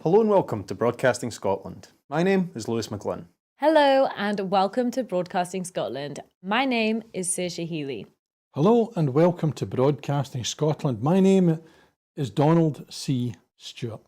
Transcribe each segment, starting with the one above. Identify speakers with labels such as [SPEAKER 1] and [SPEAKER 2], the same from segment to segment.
[SPEAKER 1] Hello and welcome to Broadcasting Scotland. My name is Lewis McGlynn.
[SPEAKER 2] Hello and welcome to Broadcasting Scotland. My name is Saoirse Healy.
[SPEAKER 3] Hello and welcome to Broadcasting Scotland. My name is Donald C. Stewart.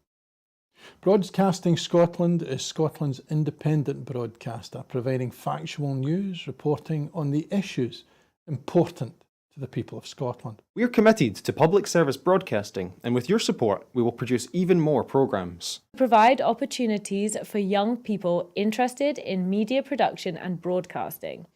[SPEAKER 3] Broadcasting Scotland is Scotland's independent broadcaster, providing factual news, reporting on the issues important to the people of Scotland.
[SPEAKER 1] We are committed to public service broadcasting, and with your support, we will produce even more programmes.
[SPEAKER 2] Provide opportunities for young people interested in media production and broadcasting,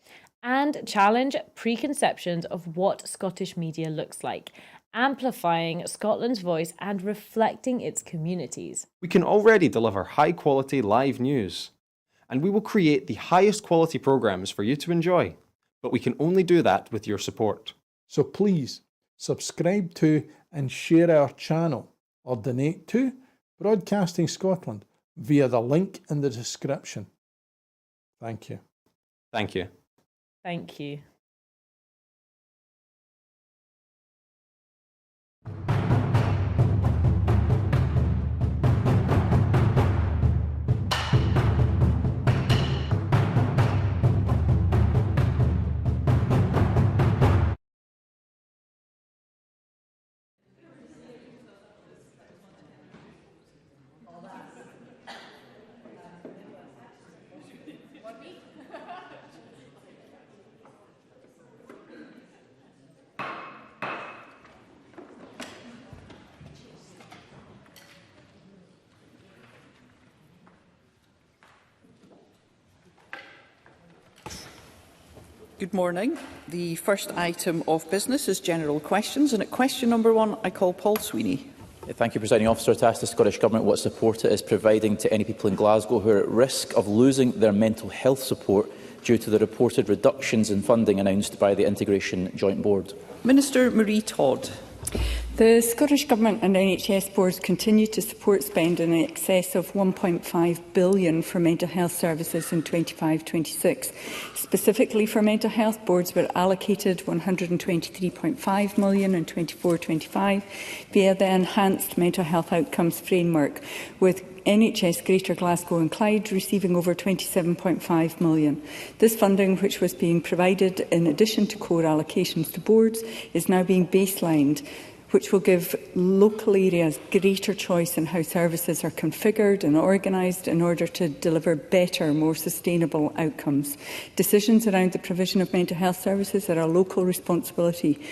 [SPEAKER 2] and challenge preconceptions of what Scottish media looks like, amplifying Scotland's voice and reflecting its communities.
[SPEAKER 1] We can already deliver high-quality live news, and we will create the highest quality programmes for you to enjoy. But we can only do that with your support.
[SPEAKER 3] So please subscribe to and share our channel or donate to Broadcasting Scotland via the link in the description. Thank you.
[SPEAKER 1] Thank you.
[SPEAKER 2] Thank you.
[SPEAKER 4] Good morning. The first item of business is general questions, and at question number 1, I call Paul Sweeney.
[SPEAKER 5] Thank you, Presiding Officer. To ask the Scottish Government what support it is providing to any people in Glasgow who are at risk of losing their mental health support due to the reported reductions in funding announced by the Integration Joint Board.
[SPEAKER 4] Minister Marie Todd.
[SPEAKER 6] The Scottish Government and NHS Borders continue to support spend in excess of £1.5 billion for mental health services in 25-26. Specifically for mental health, boards were allocated £123.5 million in 24-25 via the Enhanced Mental Health Outcomes Framework, with NHS Greater Glasgow and Clyde receiving over £27.5 million. This funding, which was being provided in addition to core allocations to boards, is now being baselined, which will give local areas greater choice in how services are configured and organised in order to deliver better, more sustainable outcomes. Decisions around the provision of mental health services are a local responsibility.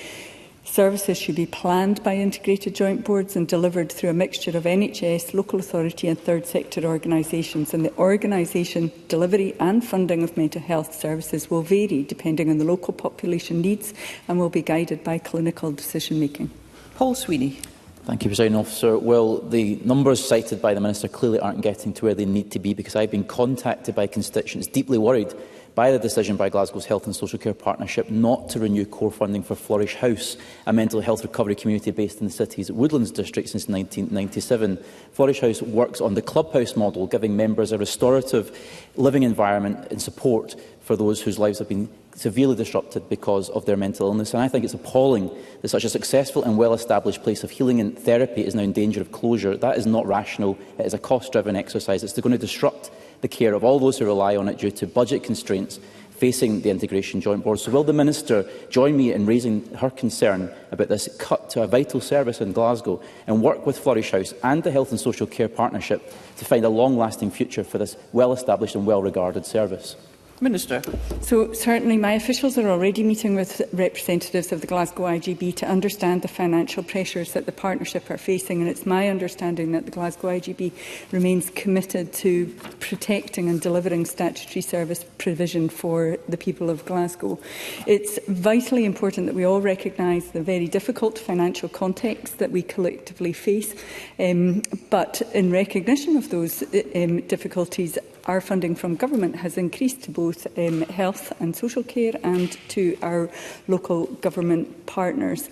[SPEAKER 6] Services should be planned by integrated joint boards and delivered through a mixture of NHS, local authority and third sector organisations, and the organisation, delivery and funding of mental health services will vary depending on the local population needs and will be guided by clinical decision making.
[SPEAKER 4] Paul Sweeney.
[SPEAKER 5] Thank you, Presiding Officer. Well, the numbers cited by the Minister clearly aren't getting to where they need to be, because I've been contacted by constituents deeply worried by the decision by Glasgow's Health and Social Care Partnership not to renew core funding for Flourish House, a mental health recovery community based in the city's Woodlands district since 1997. Flourish House works on the clubhouse model, giving members a restorative living environment and support for those whose lives have been severely disrupted because of their mental illness. And I think it's appalling that such a successful and well-established place of healing and therapy is now in danger of closure. That is not rational. It is a cost-driven exercise. It's going to disrupt the care of all those who rely on it due to budget constraints facing the Integration Joint Board. So will the Minister join me in raising her concern about this cut to a vital service in Glasgow and work with Flourish House and the Health and Social Care Partnership to find a long-lasting future for this well-established and well-regarded service?
[SPEAKER 4] Minister.
[SPEAKER 6] So certainly my officials are already meeting with representatives of the Glasgow IGB to understand the financial pressures that the partnership are facing, and it's my understanding that the Glasgow IGB remains committed to protecting and delivering statutory service provision for the people of Glasgow. It's vitally important that we all recognise the very difficult financial context that we collectively face, but in recognition of those difficulties, our funding from government has increased to both health and social care and to our local government partners.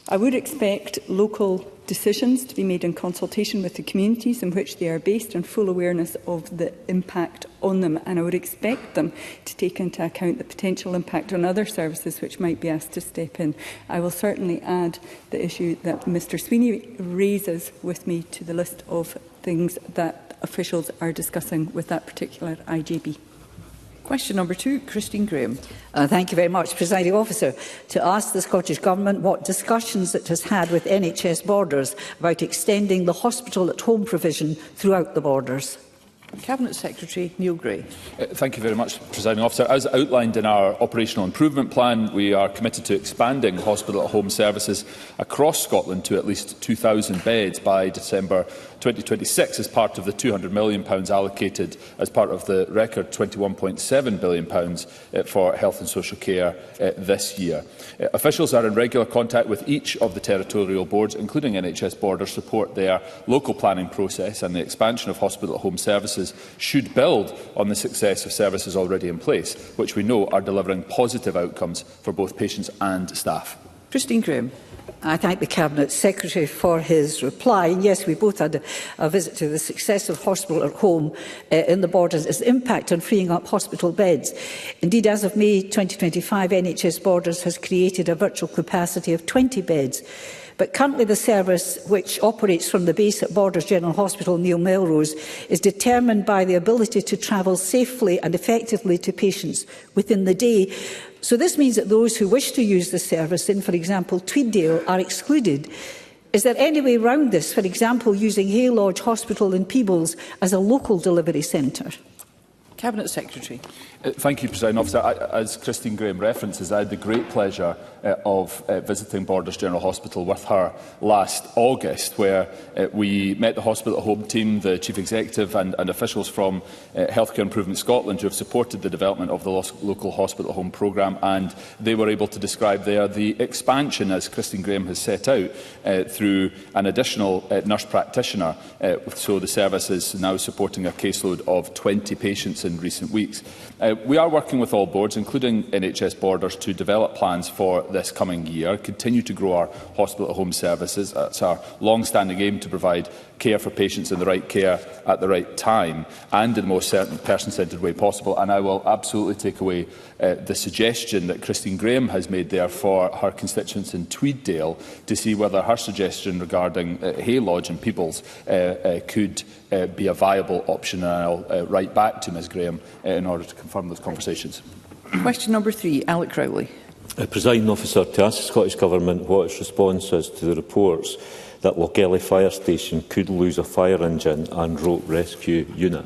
[SPEAKER 6] I would expect local decisions to be made in consultation with the communities in which they are based and full awareness of the impact on them, and I would expect them to take into account the potential impact on other services which might be asked to step in. I will certainly add the issue that Mr Sweeney raises with me to the list of things that officials are discussing with that particular IJB.
[SPEAKER 4] Question number 2, Christine Grahame.
[SPEAKER 7] Thank you very much, Presiding Officer. To ask the Scottish Government what discussions it has had with NHS Borders about extending the hospital-at-home provision throughout the borders.
[SPEAKER 4] Cabinet Secretary Neil Gray.
[SPEAKER 8] Thank you very much, Presiding Officer. As outlined in our operational improvement plan, we are committed to expanding hospital-at-home services across Scotland to at least 2,000 beds by December 2026 as part of the £200 million allocated as part of the record £21.7 billion for health and social care this year. Officials are in regular contact with each of the territorial boards, including NHS Borders, support their local planning process, and the expansion of hospital-at-home services should build on the success of services already in place, which we know are delivering positive outcomes for both patients and staff.
[SPEAKER 4] Christine Grahame.
[SPEAKER 7] I thank the Cabinet Secretary for his reply. And yes, we both had a visit to the success of hospital at home in the borders, its impact on freeing up hospital beds. Indeed, as of May 2025, NHS Borders has created a virtual capacity of 20 beds. But currently the service, which operates from the base at Borders General Hospital, Neil Melrose, is determined by the ability to travel safely and effectively to patients within the day. So this means that those who wish to use the service in, for example, Tweeddale, are excluded. Is there any way around this, for example, using Hay Lodge Hospital in Peebles as a local delivery centre?
[SPEAKER 4] Cabinet Secretary.
[SPEAKER 8] Thank you, Presiding Officer. As Christine Grahame references, I had the great pleasure of visiting Borders General Hospital with her last August, where we met the hospital home team, the Chief Executive and officials from Healthcare Improvement Scotland who have supported the development of the local hospital home programme, and they were able to describe there the expansion, as Christine Grahame has set out, through an additional nurse practitioner. So the service is now supporting a caseload of 20 patients in recent weeks. We are working with all boards, including NHS Borders, to develop plans for this coming year, continue to grow our hospital-at-home services. It's our long-standing aim to provide care for patients in the right care at the right time and in the most person-centred way possible. And I will absolutely take away the suggestion that Christine Grahame has made there for her constituents in Tweeddale to see whether her suggestion regarding Hay Lodge and Peebles could be a viable option. And I'll write back to Ms Grahame in order to confirm those conversations.
[SPEAKER 4] Question number 3, Alec Rowley.
[SPEAKER 9] Presiding Officer, to ask the Scottish Government what its response is to the reports that Lochgelly Fire Station could lose a fire engine and rope rescue unit.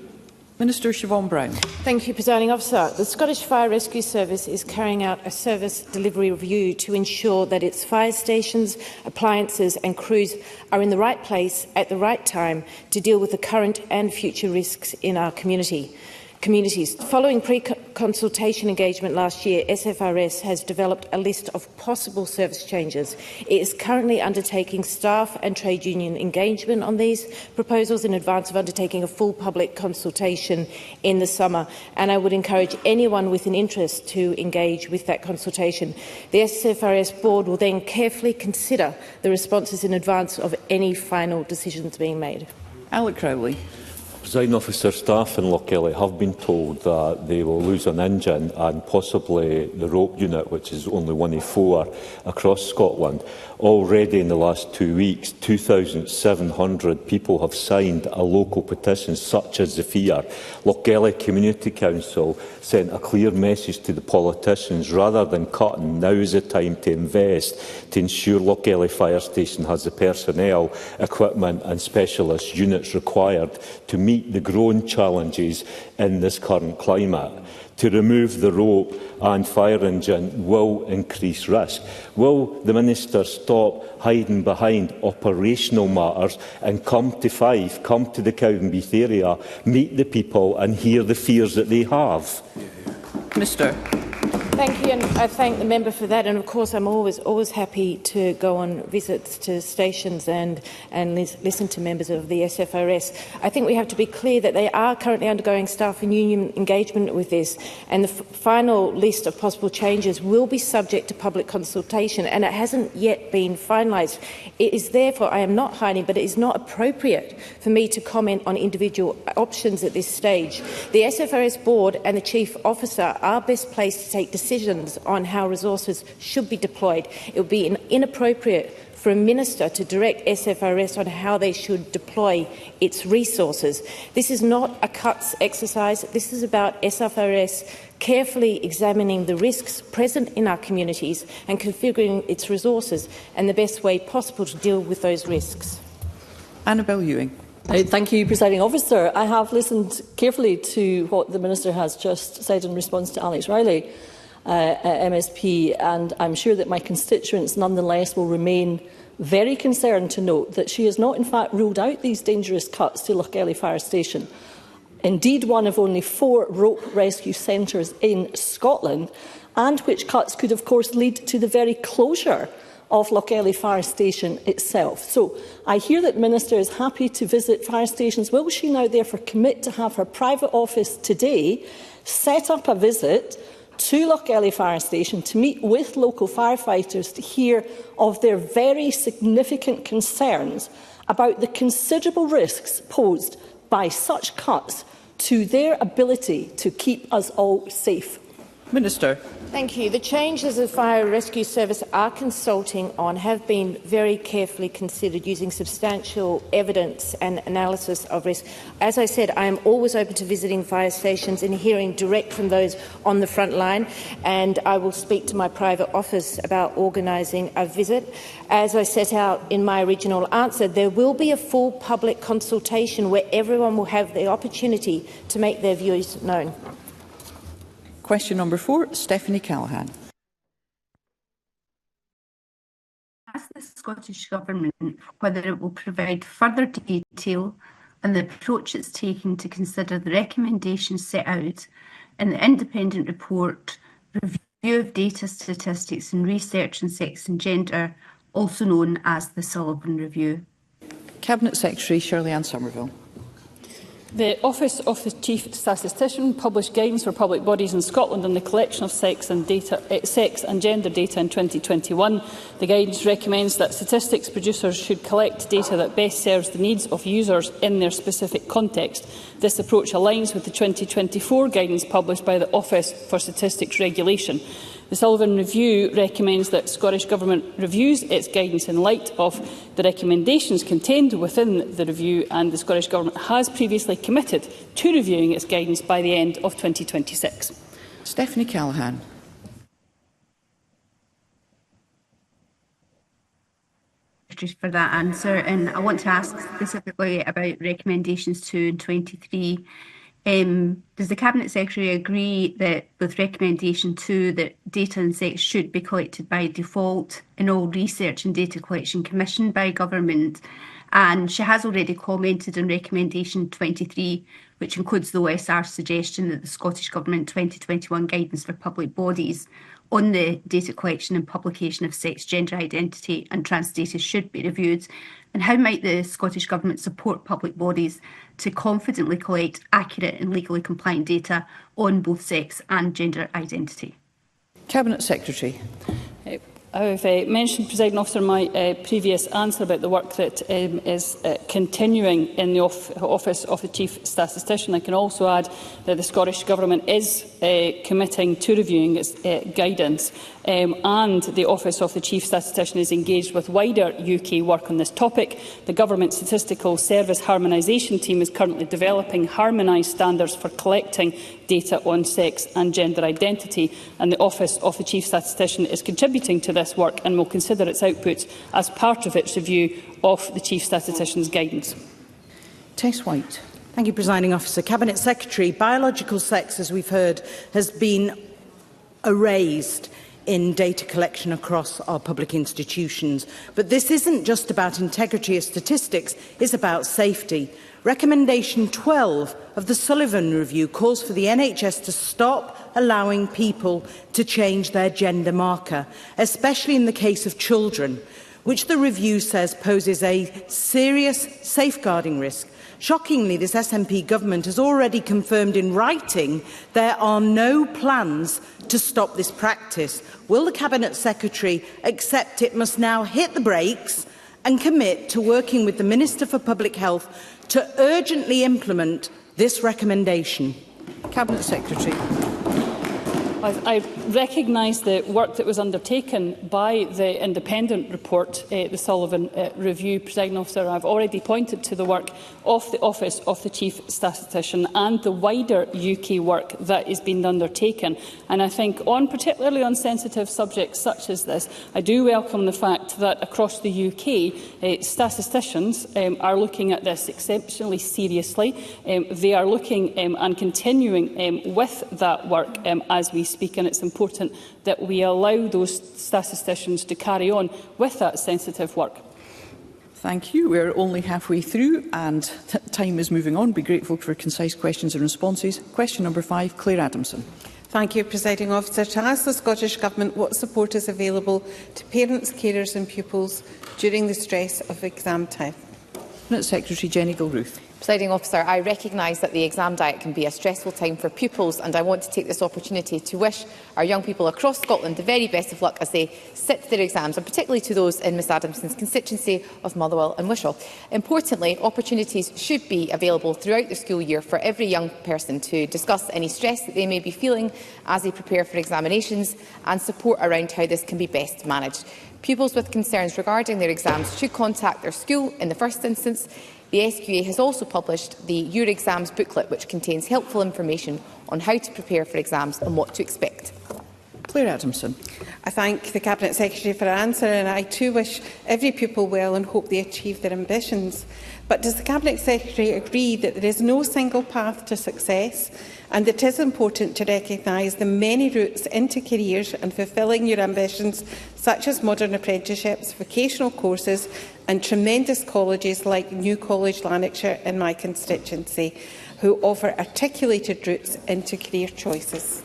[SPEAKER 4] Minister Siobhan Brown.
[SPEAKER 10] Thank you, Presiding Officer. The Scottish Fire Rescue Service is carrying out a service delivery review to ensure that its fire stations, appliances and crews are in the right place at the right time to deal with the current and future risks in our communities. Following pre-consultation engagement last year, SFRS has developed a list of possible service changes. It is currently undertaking staff and trade union engagement on these proposals in advance of undertaking a full public consultation in the summer, and I would encourage anyone with an interest to engage with that consultation. The SFRS board will then carefully consider the responses in advance of any final decisions being made.
[SPEAKER 4] Alec Rowley.
[SPEAKER 9] Presiding Officer, staff in Lochgelly have been told that they will lose an engine and possibly the rope unit, which is only one of 4 across Scotland. Already in the last 2 weeks, 2,700 people have signed a local petition such as the fear. Lochgelly Community Council sent a clear message to the politicians: rather than cutting, now is the time to invest to ensure Lochgelly Fire Station has the personnel, equipment and specialist units required to meet the growing challenges in this current climate. To remove the rope and fire engine will increase risk. Will the Minister stop hiding behind operational matters and come to Fife, come to the Cowdenbeath area, meet the people and hear the fears that they have?
[SPEAKER 4] Minister.
[SPEAKER 10] Thank you, and I thank the member for that. And of course, I'm always happy to go on visits to stations and listen to members of the SFRS. I think we have to be clear that they are currently undergoing staff and union engagement with this, and the final list of possible changes will be subject to public consultation, and it hasn't yet been finalised. It is therefore, I am not hiding, but it is not appropriate for me to comment on individual options at this stage. The SFRS board and the Chief Officer are best placed to take decisions on how resources should be deployed. It would be inappropriate for a minister to direct SFRS on how they should deploy its resources. This is not a cuts exercise. This is about SFRS carefully examining the risks present in our communities and configuring its resources and the best way possible to deal with those risks.
[SPEAKER 4] Annabel Ewing.
[SPEAKER 11] Thank you, Presiding Officer. I have listened carefully to what the Minister has just said in response to Alex Rowley, MSP, and I'm sure that my constituents nonetheless will remain very concerned to note that she has not in fact ruled out these dangerous cuts to Lochgelly Fire Station. Indeed, one of only 4 rope rescue centres in Scotland, and which cuts could of course lead to the very closure of Lochgelly Fire Station itself. So I hear that Minister is happy to visit fire stations. Will she now therefore commit to have her private office today set up a visit to Lochgelly Fire Station to meet with local firefighters to hear of their very significant concerns about the considerable risks posed by such cuts to their ability to keep us all safe?
[SPEAKER 4] Minister.
[SPEAKER 10] Thank you. The changes the Fire Rescue Service are consulting on have been very carefully considered using substantial evidence and analysis of risk. As I said, I am always open to visiting fire stations and hearing direct from those on the front line, and I will speak to my private office about organising a visit. As I set out in my original answer, there will be a full public consultation where everyone will have the opportunity to make their views known.
[SPEAKER 4] Question number 4, Stephanie Callaghan.
[SPEAKER 12] Ask the Scottish Government whether it will provide further detail on the approach it's taking to consider the recommendations set out in the independent report Review of Data Statistics and Research on Sex and Gender, also known as the Sullivan Review.
[SPEAKER 4] Cabinet Secretary Shirley-Anne Somerville.
[SPEAKER 13] The Office of the Chief Statistician published guidance for public bodies in Scotland on the collection of sex and gender data in 2021. The guidance recommends that statistics producers should collect data that best serves the needs of users in their specific context. This approach aligns with the 2024 guidance published by the Office for Statistics Regulation. The Sullivan Review recommends that Scottish Government reviews its guidance in light of the recommendations contained within the review, and the Scottish Government has previously committed to reviewing its guidance by the end of 2026.
[SPEAKER 4] Stephanie Callaghan.
[SPEAKER 12] For that answer, and I want to ask specifically about recommendations 2 and 23. Does the Cabinet Secretary agree that with recommendation 2 that data on sex should be collected by default in all research and data collection commissioned by government? And she has already commented on recommendation 23, which includes the OSR suggestion that the Scottish Government 2021 guidance for public bodies on the data collection and publication of sex, gender identity and trans data should be reviewed. And how might the Scottish Government support public bodies to confidently collect accurate and legally compliant data on both sex and gender identity? Cabinet Secretary.
[SPEAKER 13] I've mentioned, Presiding Officer, in my previous answer about the work that is continuing in the Office of the Chief Statistician. I can also add that the Scottish Government is committing to reviewing its guidance, and the Office of the Chief Statistician is engaged with wider UK work on this topic. The Government Statistical Service Harmonisation Team is currently developing harmonised standards for collecting data on sex and gender identity, and the Office of the Chief Statistician is contributing to this work and will consider its outputs as part of its review of the Chief Statistician's guidance.
[SPEAKER 4] Tess White.
[SPEAKER 14] Thank you, Presiding Officer. Cabinet Secretary, biological sex, as we've heard, has been erased in data collection across our public institutions. But this isn't just about integrity of statistics, it's about safety. Recommendation 12 of the Sullivan Review calls for the NHS to stop allowing people to change their gender marker, especially in the case of children, which the review says poses a serious safeguarding risk. Shockingly, this SNP government has already confirmed in writing there are no plans to stop this practice. Will the Cabinet Secretary accept it must now hit the brakes and commit to working with the Minister for Public Health to urgently implement this recommendation?
[SPEAKER 4] Cabinet Secretary.
[SPEAKER 13] I recognise the work that was undertaken by the independent report, the Sullivan review. Presiding Officer, I've already pointed to the work of the Office of the Chief Statistician and the wider UK work that is being undertaken. And I think, particularly on sensitive subjects such as this, I do welcome the fact that across the UK, statisticians are looking at this exceptionally seriously. They are looking and continuing with that work as we speak, and it's important that we allow those statisticians to carry on with that sensitive work.
[SPEAKER 4] Thank you. We're only halfway through and time is moving on. Be grateful for concise questions and responses. Question number 5, Claire Adamson.
[SPEAKER 15] Thank you, Presiding Officer. To ask the Scottish Government what support is available to parents, carers and pupils during the stress of exam time.
[SPEAKER 4] Cabinet Secretary Jenny Gilruth.
[SPEAKER 16] Presiding Officer, I recognise that the exam diet can be a stressful time for pupils, and I want to take this opportunity to wish our young people across Scotland the very best of luck as they sit their exams, and particularly to those in Ms Adamson's constituency of Motherwell and Wishaw. Importantly, opportunities should be available throughout the school year for every young person to discuss any stress that they may be feeling as they prepare for examinations, and support around how this can be best managed. Pupils with concerns regarding their exams should contact their school in the first instance. The SQA has also published the Your Exams booklet, which contains helpful information on how to prepare for exams and what to expect.
[SPEAKER 4] Claire Adamson.
[SPEAKER 15] I thank the Cabinet Secretary for her answer, and I too wish every pupil well and hope they achieve their ambitions. But does the Cabinet Secretary agree that there is no single path to success, and that it is important to recognise the many routes into careers and fulfilling your ambitions, such as modern apprenticeships, vocational courses and tremendous colleges like New College Lanarkshire in my constituency, who offer articulated routes into career choices?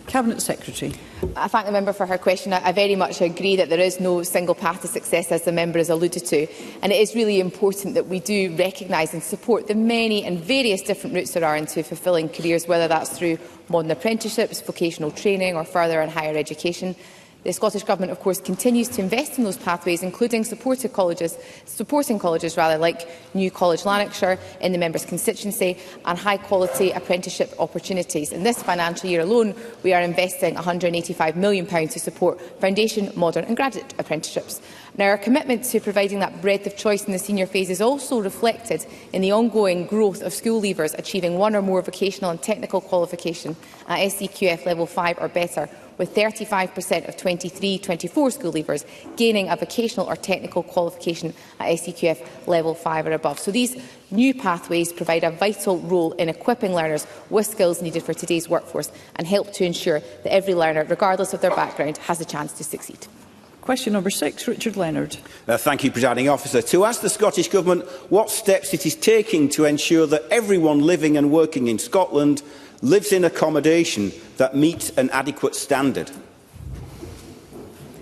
[SPEAKER 4] Cabinet Secretary.
[SPEAKER 16] I thank the member for her question. I very much agree that there is no single path to success, as the member has alluded to, and it is really important that we do recognise and support the many and various different routes there are into fulfilling careers, whether that's through modern apprenticeships, vocational training or further and higher education. The Scottish Government, of course, continues to invest in those pathways, including supporting colleges like New College Lanarkshire in the member's constituency, and high-quality apprenticeship opportunities. In this financial year alone, we are investing £185 million to support foundation, modern and graduate apprenticeships. Now, our commitment to providing that breadth of choice in the senior phase is also reflected in the ongoing growth of school leavers achieving one or more vocational and technical qualification at SEQF level 5 or better, with 35% of 23-24 school leavers gaining a vocational or technical qualification at SEQF level 5 or above. So these new pathways provide a vital role in equipping learners with skills needed for today's workforce and help to ensure that every learner, regardless of their background, has a chance to succeed.
[SPEAKER 4] Question number 6, Richard Leonard.
[SPEAKER 17] Thank you, Presiding Officer. To ask the Scottish Government what steps it is taking to ensure that everyone living and working in Scotland lives in accommodation that meets an adequate standard.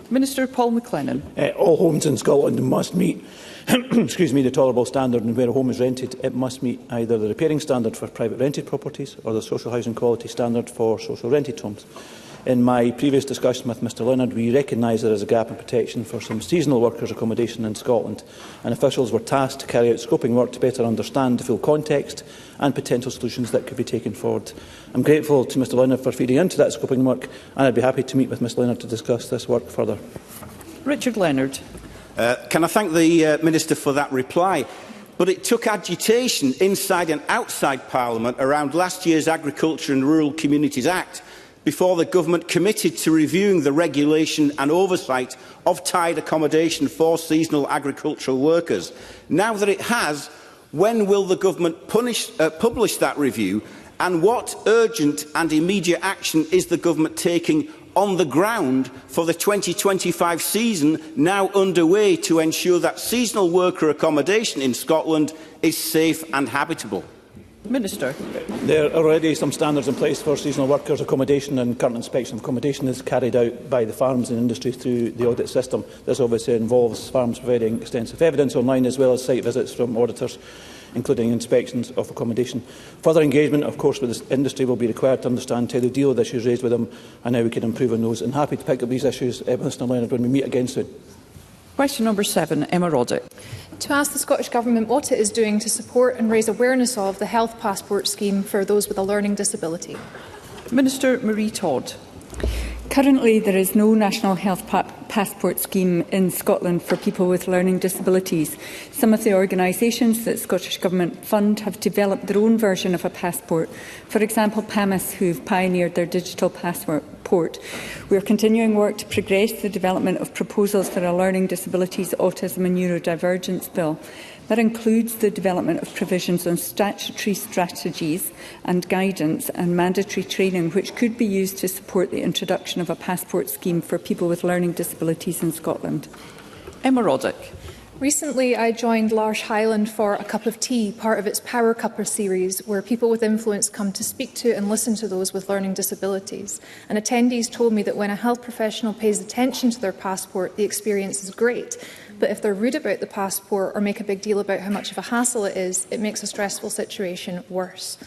[SPEAKER 4] Minister Paul McLennan.
[SPEAKER 18] All homes in Scotland must meet the tolerable standard, and where a home is rented, it must meet either the repairing standard for private rented properties or the social housing quality standard for social rented homes. In my previous discussion with Mr Leonard, we recognise there is a gap in protection for some seasonal workers' accommodation in Scotland, and officials were tasked to carry out scoping work to better understand the full context and potential solutions that could be taken forward. I'm grateful to Mr Leonard for feeding into that scoping work, and I'd be happy to meet with Mr Leonard to discuss this work further.
[SPEAKER 4] Richard Leonard.
[SPEAKER 17] Can I thank the Minister for that reply? But it took agitation inside and outside Parliament around last year's Agriculture and Rural Communities Act before the Government committed to reviewing the regulation and oversight of tied accommodation for seasonal agricultural workers. Now that it has, when will the Government publish that review, and what urgent and immediate action is the Government taking on the ground for the 2025 season now underway to ensure that seasonal worker accommodation in Scotland is safe and habitable?
[SPEAKER 4] Minister.
[SPEAKER 18] There are already some standards in place for seasonal workers' accommodation, and current inspection of accommodation is carried out by the farms and industry through the audit system. This obviously involves farms providing extensive evidence online, as well as site visits from auditors, including inspections of accommodation. Further engagement, of course, with this industry will be required to understand how they deal with issues raised with them and how we can improve on those. And happy to pick up these issues with Mr Leonard when we meet again soon.
[SPEAKER 4] Question number 7, Emma Roddick.
[SPEAKER 19] To ask the Scottish Government what it is doing to support and raise awareness of the Health Passport scheme for those with a learning disability.
[SPEAKER 4] Minister Marie Todd.
[SPEAKER 6] Currently, there is no national health passport scheme in Scotland for people with learning disabilities. Some of the organisations that Scottish Government fund have developed their own version of a passport. For example, PAMIS, who have pioneered their digital passport. We are continuing work to progress the development of proposals for a learning disabilities, autism and neurodivergence bill. That includes the development of provisions on statutory strategies and guidance and mandatory training, which could be used to support the introduction of a passport scheme for people with learning disabilities in Scotland.
[SPEAKER 14] Emma Roddick.
[SPEAKER 19] Recently, I joined L'Arche Highland for a cup of tea, part of its Power Cupper series, where people with influence come to speak to and listen to those with learning disabilities. And attendees told me that when a health professional pays attention to their passport, the experience is great. But if they're rude about the passport or make a big deal about how much of a hassle it is, it makes a stressful situation worse.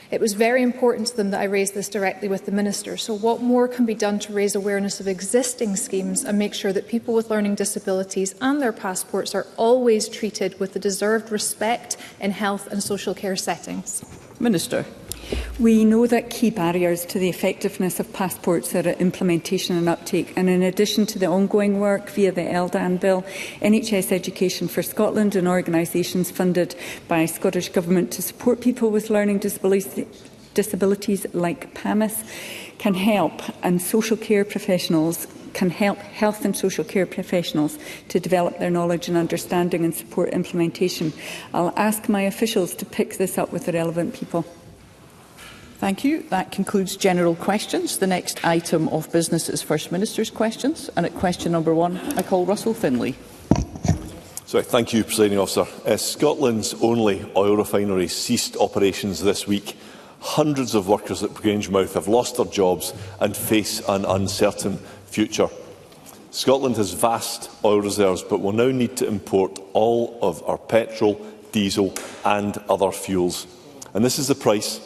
[SPEAKER 19] It was very important to them that I raised this directly with the Minister. So what more can be done to raise awareness of existing schemes and make sure that people with learning disabilities and their passports are always treated with the deserved respect in health and social care settings?
[SPEAKER 14] Minister.
[SPEAKER 6] We know that key barriers to the effectiveness of passports are implementation and uptake, and in addition to the ongoing work via the LDAN Bill, NHS Education for Scotland and organisations funded by Scottish Government to support people with learning disabilities like PAMIS can help, and social care professionals can help health and social care professionals to develop their knowledge and understanding and support implementation. I'll ask my officials to pick this up with the relevant people.
[SPEAKER 4] Thank you. That concludes general questions. The next item of business is First Minister's questions. And at question number 1, I call Russell Finlay.
[SPEAKER 20] Thank you, Presiding Officer. Scotland's only oil refinery ceased operations this week. Hundreds of workers at Grangemouth have lost their jobs and face an uncertain future. Scotland has vast oil reserves, but will now need to import all of our petrol, diesel and other fuels. And this is the price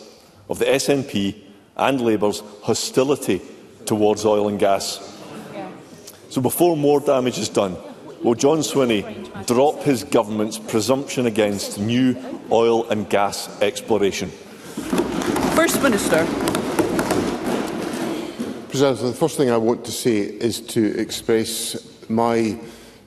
[SPEAKER 20] of the SNP and Labour's hostility towards oil and gas. So before more damage is done, will John Sweeney drop his government's presumption against new oil and gas exploration?
[SPEAKER 4] First Minister.
[SPEAKER 21] President, the first thing I want to say is to express my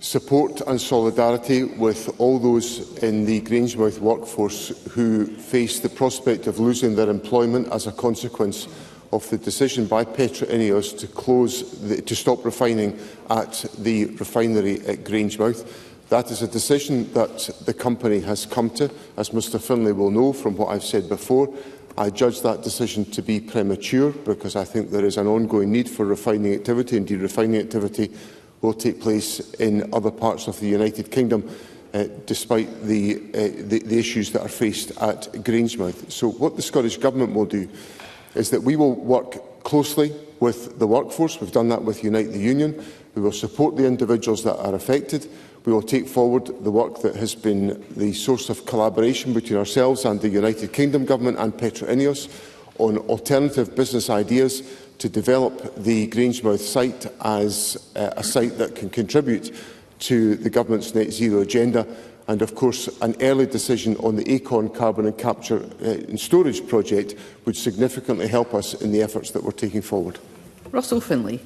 [SPEAKER 21] support and solidarity with all those in the Grangemouth workforce who face the prospect of losing their employment as a consequence of the decision by Petra Ineos to stop refining at the refinery at Grangemouth. That is a decision that the company has come to, as Mr Finlay will know from what I've said before. I judge that decision to be premature because I think there is an ongoing need for refining activity. Indeed, refining activity will take place in other parts of the United Kingdom, despite the issues that are faced at Grangemouth. So what the Scottish Government will do is that we will work closely with the workforce. We've done that with Unite the Union. We will support the individuals that are affected. We will take forward the work that has been the source of collaboration between ourselves and the United Kingdom Government and Petra Ineos on alternative business ideas to develop the Grangemouth site as a site that can contribute to the Government's net zero agenda, and of course an early decision on the Acorn carbon and capture and storage project would significantly help us in the efforts that we're taking forward.
[SPEAKER 4] Russell Finlay.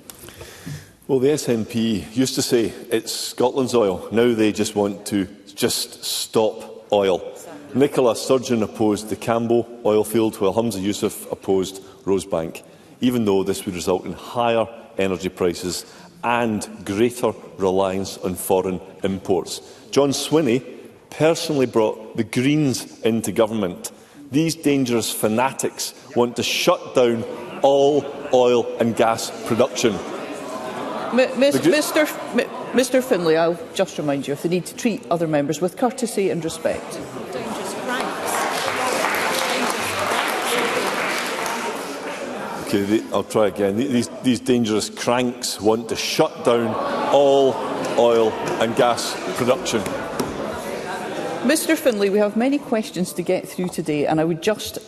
[SPEAKER 20] Well, the SNP used to say it's Scotland's oil. Now they just want to stop oil. Nicola Sturgeon opposed the Cambo oil field, while Humza Yousaf opposed Rosebank, even though this would result in higher energy prices and greater reliance on foreign imports. John Sweeney personally brought the Greens into government. These dangerous fanatics want to shut down all oil and gas production.
[SPEAKER 4] Mr Finlay, I'll just remind you of the need to treat other members with courtesy and respect.
[SPEAKER 20] Okay, I'll try again. These dangerous cranks want to shut down all oil and gas production.
[SPEAKER 4] Mr Finlay, we have many questions to get through today, and I would just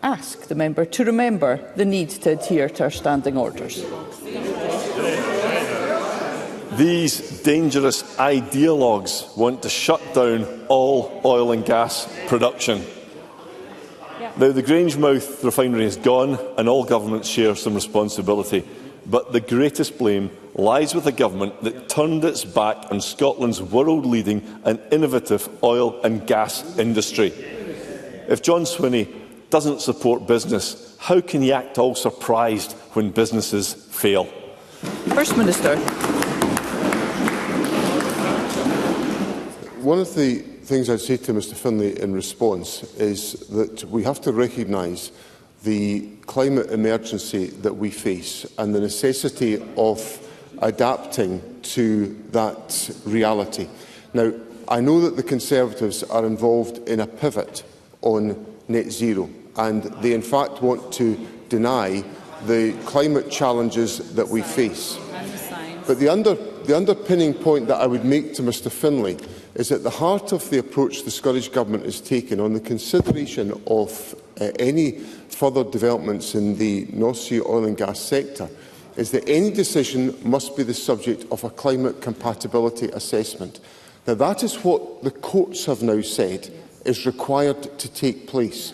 [SPEAKER 4] ask the member to remember the need to adhere to our standing orders.
[SPEAKER 20] These dangerous ideologues want to shut down all oil and gas production. Now, the Grangemouth refinery is gone and all governments share some responsibility. but the greatest blame lies with a government that turned its back on Scotland's world-leading and innovative oil and gas industry. If John Sweeney doesn't support business, how can he act all surprised when businesses fail?
[SPEAKER 4] First Minister.
[SPEAKER 21] One of the things I'd say to Mr Finlay in response is that we have to recognise the climate emergency that we face and the necessity of adapting to that reality. Now, I know that the Conservatives are involved in a pivot on net zero, and they in fact want to deny the climate challenges that we face. But the underpinning point that I would make to Mr Finlay is at the heart of the approach the Scottish Government has taken on the consideration of any further developments in the North Sea oil and gas sector is that any decision must be the subject of a climate compatibility assessment. Now, that is what the courts have now said is required to take place.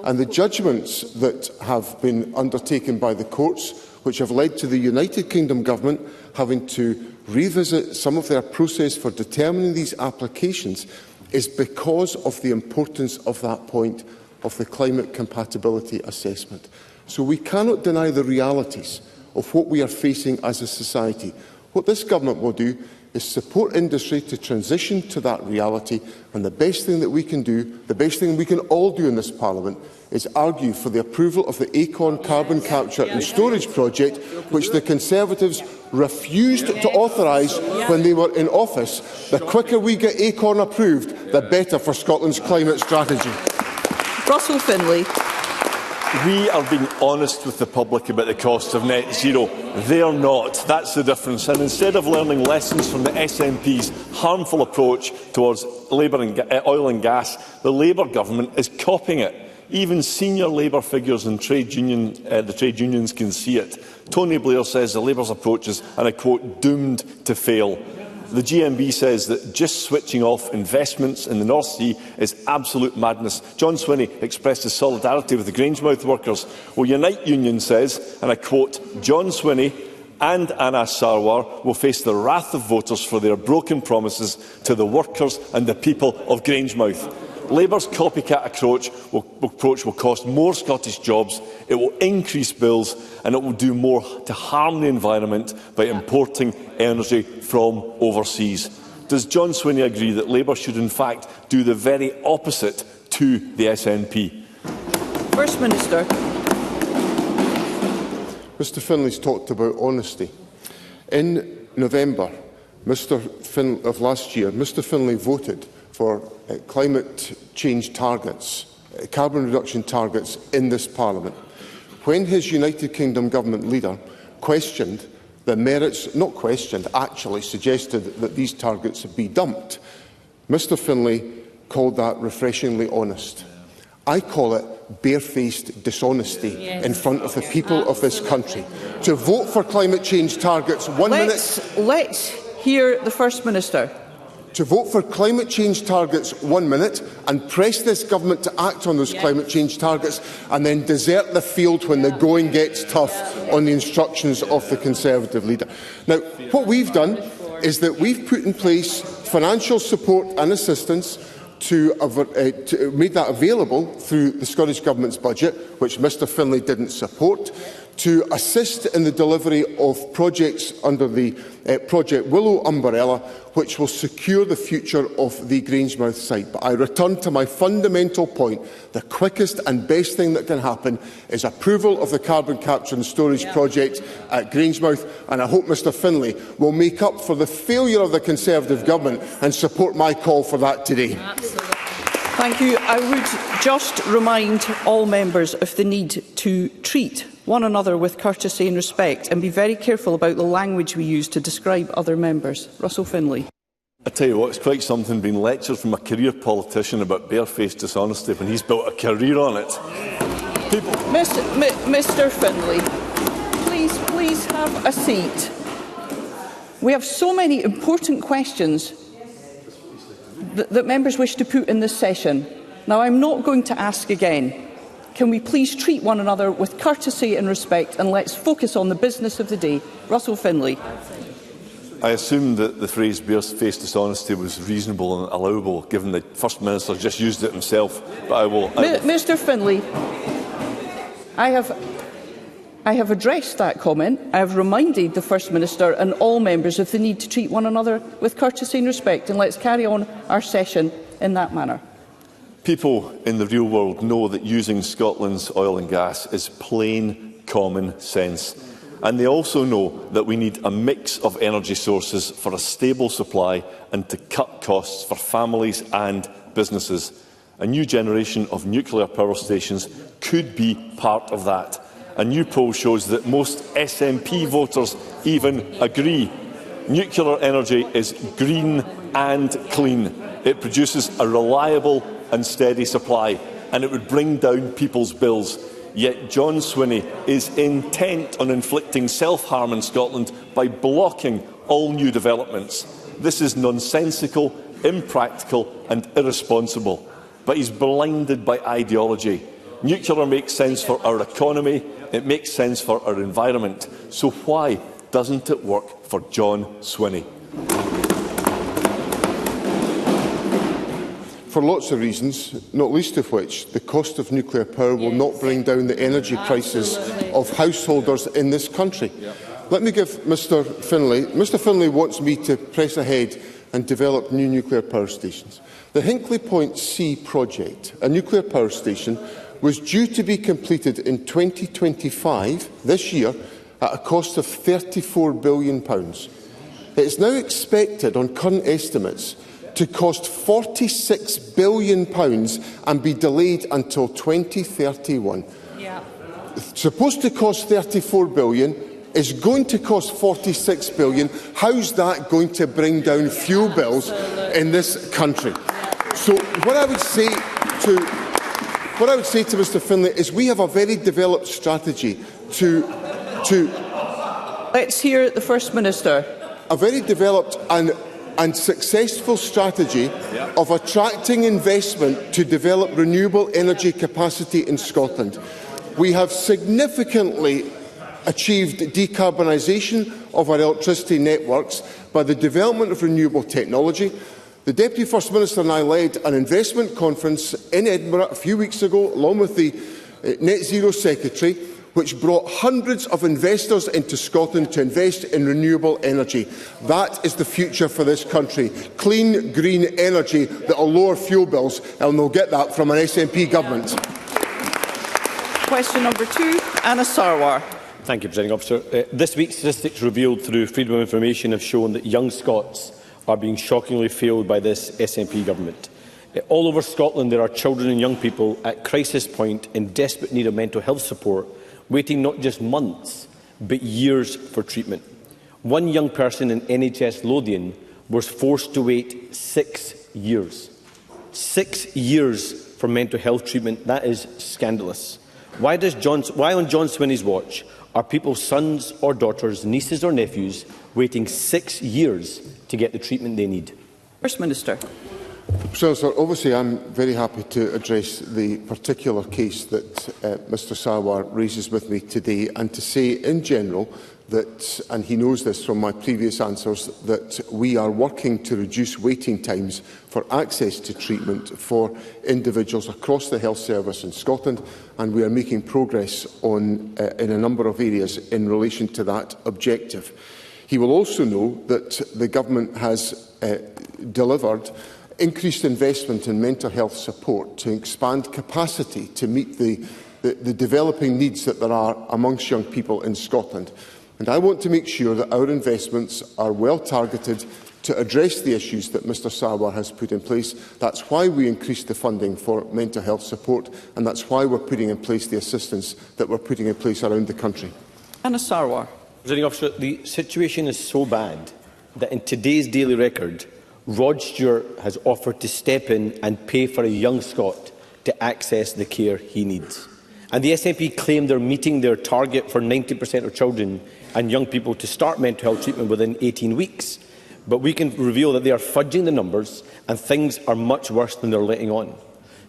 [SPEAKER 21] And the judgments that have been undertaken by the courts, which have led to the United Kingdom Government having to revisit some of their process for determining these applications, is because of the importance of that point of the climate compatibility assessment. So we cannot deny the realities of what we are facing as a society. What this government will do is support industry to transition to that reality, and the best thing that we can do, the best thing we can all do in this Parliament, is argue for the approval of the Acorn carbon capture and storage project, which the Conservatives refused to authorise when they were in office. The quicker we get Acorn approved, the better for Scotland's climate strategy.
[SPEAKER 4] Russell Finlay.
[SPEAKER 20] We are being honest with the public about the cost of net zero. They are not. That's the difference. And instead of learning lessons from the SNP's harmful approach towards oil and gas, the Labour government is copying it. Even senior Labour figures and the trade unions can see it. Tony Blair says the Labour's approach is, and I quote, doomed to fail. The GMB says that just switching off investments in the North Sea is absolute madness. John Sweeney expressed his solidarity with the Grangemouth workers. Well, Unite Union says, and I quote, John Sweeney and Anas Sarwar will face the wrath of voters for their broken promises to the workers and the people of Grangemouth. Labour's copycat approach will cost more Scottish jobs, it will increase bills, and it will do more to harm the environment by importing energy from overseas. Does John Sweeney agree that Labour should in fact do the very opposite to the SNP?
[SPEAKER 4] First Minister.
[SPEAKER 21] Mr Finlay's talked about honesty. In November of last year, Mr Finlay voted for climate change targets, carbon reduction targets in this Parliament. When his United Kingdom Government leader questioned the merits, not questioned, actually suggested that these targets be dumped, Mr Finlay called that refreshingly honest. I call it barefaced dishonesty in front of the people of this country. To vote for climate change targets
[SPEAKER 4] Let's hear the First Minister.
[SPEAKER 21] To vote for climate change targets 1 minute and press this government to act on those climate change targets, and then desert the field when the going gets tough on the instructions of the Conservative leader. Now, what we've done is that we've put in place financial support and assistance to make that available through the Scottish Government's budget, which Mr Finlay didn't support, to assist in the delivery of projects under the Project Willow umbrella, which will secure the future of the Grangemouth site. But I return to my fundamental point. The quickest and best thing that can happen is approval of the carbon capture and storage project at Grangemouth, and I hope Mr Finlay will make up for the failure of the Conservative Government and support my call for that today.
[SPEAKER 4] Absolutely. Thank you. I would just remind all members of the need to treat one another with courtesy and respect, and be very careful about the language we use to describe other members. Russell Finlay.
[SPEAKER 20] I tell you what, it's quite something being lectured from a career politician about barefaced dishonesty when he's built a career on it.
[SPEAKER 4] Mr Finlay, please have a seat. We have so many important questions that members wish to put in this session. Now, I'm not going to ask again. Can we please treat one another with courtesy and respect, and let's focus on the business of the day? Russell Finlay.
[SPEAKER 20] I assume that the phrase barefaced dishonesty was reasonable and allowable, given the First Minister just used it himself. But I will.
[SPEAKER 4] Mr Finlay, I have addressed that comment. I have reminded the First Minister and all members of the need to treat one another with courtesy and respect, and let's carry on our session in that manner.
[SPEAKER 20] People in the real world know that using Scotland's oil and gas is plain common sense. And they also know that we need a mix of energy sources for a stable supply and to cut costs for families and businesses. A new generation of nuclear power stations could be part of that. A new poll shows that most SNP voters even agree. Nuclear energy is green and clean. It produces a reliable and steady supply, and it would bring down people's bills. Yet John Sweeney is intent on inflicting self-harm in Scotland by blocking all new developments. This is nonsensical, impractical and irresponsible. But he's blinded by ideology. Nuclear makes sense for our economy, it makes sense for our environment. So why doesn't it work for John Sweeney?
[SPEAKER 21] For lots of reasons, not least of which the cost of nuclear power will not bring down the energy prices of householders in this country. Let me give Mr Finlay. Mr Finlay wants me to press ahead and develop new nuclear power stations. The Hinkley Point C project, a nuclear power station, was due to be completed in 2025, this year, at a cost of £34 billion. It is now expected, on current estimates, to cost £46 billion and be delayed until 2031. It's supposed to cost £34 billion, is going to cost £46 billion. How's that going to bring down fuel bills in this country? So what I would say to Mr Finlay is we have a very developed strategy to
[SPEAKER 4] Let's hear the First Minister.
[SPEAKER 21] A very developed and successful strategy of attracting investment to develop renewable energy capacity in Scotland. We have significantly achieved decarbonisation of our electricity networks by the development of renewable technology. The Deputy First Minister and I led an investment conference in Edinburgh a few weeks ago, along with the Net Zero Secretary, which brought hundreds of investors into Scotland to invest in renewable energy. That is the future for this country. Clean, green energy that will lower fuel bills, and we'll get that from an SNP government.
[SPEAKER 4] Question number 2, Anna Sarwar.
[SPEAKER 3] Thank you, Presiding Officer. This week, statistics revealed through Freedom of Information have shown that young Scots are being shockingly failed by this SNP government. All over Scotland, there are children and young people at crisis point in desperate need of mental health support, waiting not just months, but years for treatment. One young person in NHS Lothian was forced to wait 6 years. 6 years for mental health treatment. That is scandalous. Why on John Sweeney's watch are people's sons or daughters, nieces or nephews waiting 6 years to get the treatment they need?
[SPEAKER 4] First Minister.
[SPEAKER 21] Sir, obviously I'm very happy to address the particular case that Mr Sarwar raises with me today, and to say in general that, and he knows this from my previous answers, that we are working to reduce waiting times for access to treatment for individuals across the health service in Scotland, and we are making progress in a number of areas in relation to that objective. He will also know that the Government has delivered increased investment in mental health support to expand capacity to meet the developing needs that there are amongst young people in Scotland. And I want to make sure that our investments are well targeted to address the issues that Mr Sarwar has put in place. That's why we increased the funding for mental health support, and that's why we're putting in place the assistance that we're putting in place around the country.
[SPEAKER 4] Anna Sarwar.
[SPEAKER 3] Presiding Officer, the situation is so bad that in today's Daily Record, Rod Stewart has offered to step in and pay for a young Scot to access the care he needs. And the SNP claim they're meeting their target for 90% of children and young people to start mental health treatment within 18 weeks. But we can reveal that they are fudging the numbers and things are much worse than they're letting on.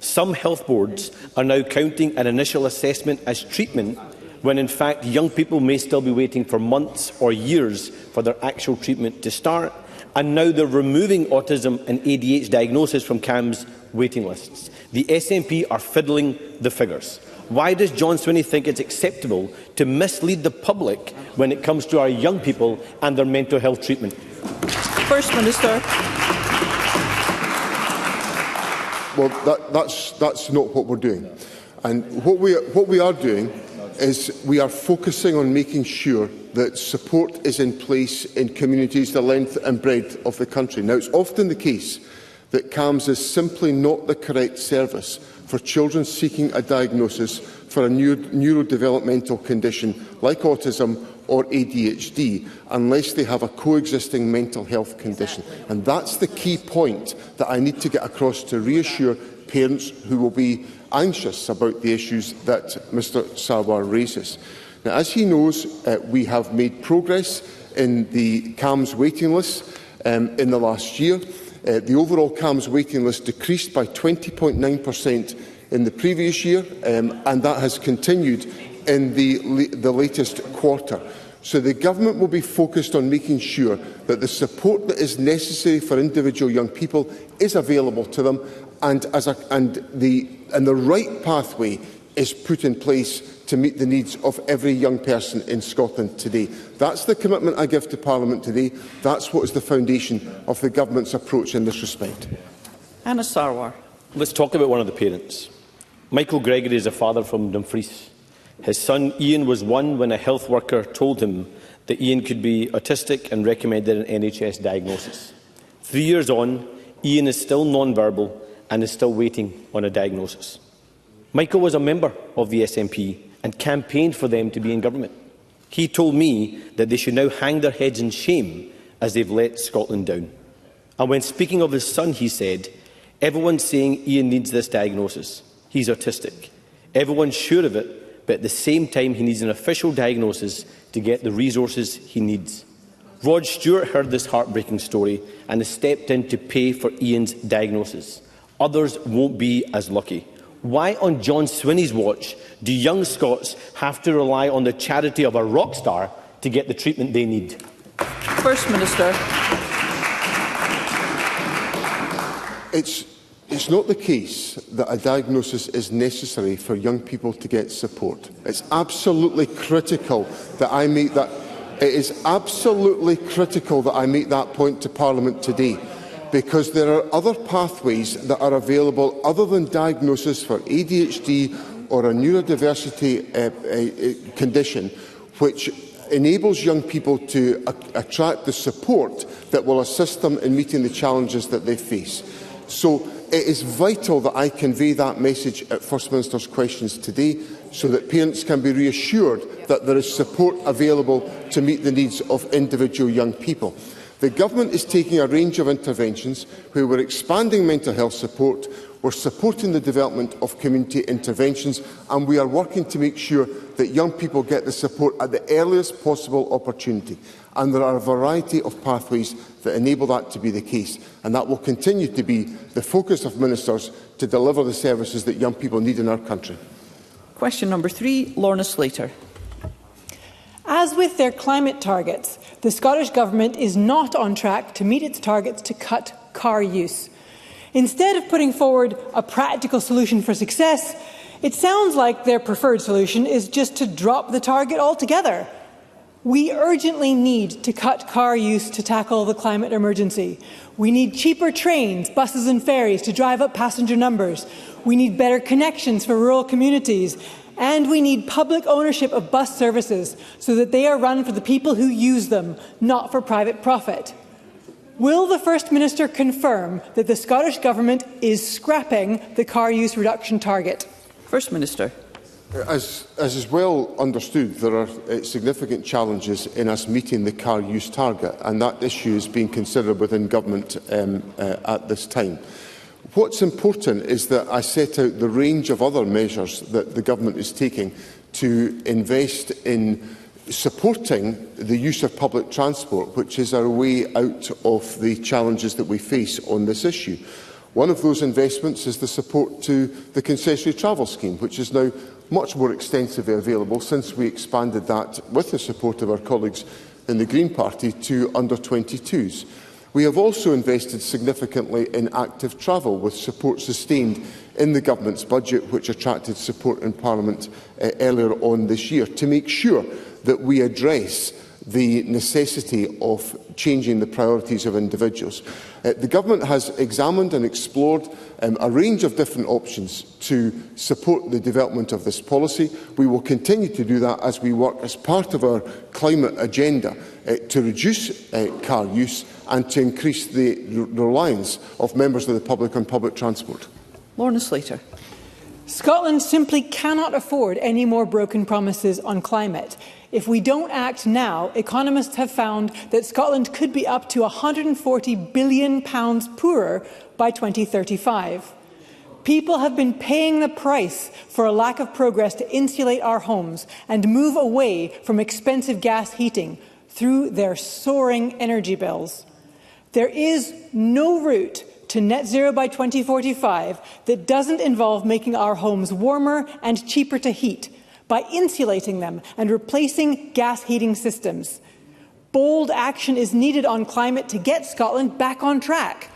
[SPEAKER 3] Some health boards are now counting an initial assessment as treatment, when in fact young people may still be waiting for months or years for their actual treatment to start. And now they're removing autism and ADHD diagnosis from CAMHS waiting lists. The SNP are fiddling the figures. Why does John Sweeney think it's acceptable to mislead the public when it comes to our young people and their mental health treatment?
[SPEAKER 4] First Minister.
[SPEAKER 21] Well, that's not what we're doing. And what we are doing is we are focusing on making sure that support is in place in communities the length and breadth of the country. Now, it's often the case that CAMHS is simply not the correct service for children seeking a diagnosis for a neurodevelopmental condition like autism or ADHD, unless they have a coexisting mental health condition. And that's the key point that I need to get across to reassure parents who will be anxious about the issues that Mr Sarwar raises. Now, as he knows, we have made progress in the CAMHS waiting list in the last year. The overall CAMHS waiting list decreased by 20.9% in the previous year, and that has continued in the latest quarter. So the Government will be focused on making sure that the support that is necessary for individual young people is available to them, and the right pathway is put in place to meet the needs of every young person in Scotland today. That's the commitment I give to Parliament today. That's what is the foundation of the Government's approach in this respect.
[SPEAKER 4] Anna Sarwar.
[SPEAKER 3] Let's talk about one of the parents. Michael Gregory is a father from Dumfries. His son Ian was one when a health worker told him that Ian could be autistic and recommended an NHS diagnosis. 3 years on, Ian is still non-verbal and is still waiting on a diagnosis. Michael was a member of the SNP and campaigned for them to be in government. He told me that they should now hang their heads in shame as they've let Scotland down. And when speaking of his son, he said, "Everyone's saying Ian needs this diagnosis. He's autistic. Everyone's sure of it, but at the same time he needs an official diagnosis to get the resources he needs." Rod Stewart heard this heartbreaking story and has stepped in to pay for Ian's diagnosis. Others won't be as lucky. Why on John Sweeney's watch do young Scots have to rely on the charity of a rock star to get the treatment they need?
[SPEAKER 4] First Minister.
[SPEAKER 21] It's not the case that a diagnosis is necessary for young people to get support. It's absolutely critical that I make that. It is absolutely critical that I make that point to Parliament today, because there are other pathways that are available other than diagnosis for ADHD or a neurodiversity condition, which enables young people to attract the support that will assist them in meeting the challenges that they face. So it is vital that I convey that message at First Minister's questions today, so that parents can be reassured that there is support available to meet the needs of individual young people. The Government is taking a range of interventions where we're expanding mental health support, we're supporting the development of community interventions, and we are working to make sure that young people get the support at the earliest possible opportunity. And there are a variety of pathways that enable that to be the case, and that will continue to be the focus of ministers to deliver the services that young people need in our country.
[SPEAKER 4] Question number 3, Lorna Slater.
[SPEAKER 1] As with their climate targets, the Scottish Government is not on track to meet its targets to cut car use. Instead of putting forward a practical solution for success, it sounds like their preferred solution is just to drop the target altogether. We urgently need to cut car use to tackle the climate emergency. We need cheaper trains, buses and ferries to drive up passenger numbers. We need better connections for rural communities. And we need public ownership of bus services so that they are run for the people who use them, not for private profit. Will the First Minister confirm that the Scottish Government is scrapping the car use reduction target?
[SPEAKER 4] First Minister.
[SPEAKER 21] As is well understood, there are significant challenges in us meeting the car use target, and that issue is being considered within Government at this time. What's important is that I set out the range of other measures that the Government is taking to invest in supporting the use of public transport, which is our way out of the challenges that we face on this issue. One of those investments is the support to the concessionary travel scheme, which is now much more extensively available since we expanded that, with the support of our colleagues in the Green Party, to under-22s. We have also invested significantly in active travel, with support sustained in the Government's budget, which attracted support in Parliament earlier on this year, to make sure that we address the necessity of changing the priorities of individuals. The Government has examined and explored a range of different options to support the development of this policy. We will continue to do that as we work as part of our climate agenda to reduce car use and to increase the reliance of members of the public on public transport.
[SPEAKER 4] Lorna Slater.
[SPEAKER 1] Scotland simply cannot afford any more broken promises on climate. If we don't act now, economists have found that Scotland could be up to £140 billion poorer by 2035. People have been paying the price for a lack of progress to insulate our homes and move away from expensive gas heating through their soaring energy bills. There is no route to net zero by 2045 that doesn't involve making our homes warmer and cheaper to heat by insulating them and replacing gas heating systems. Bold action is needed on climate to get Scotland back on track.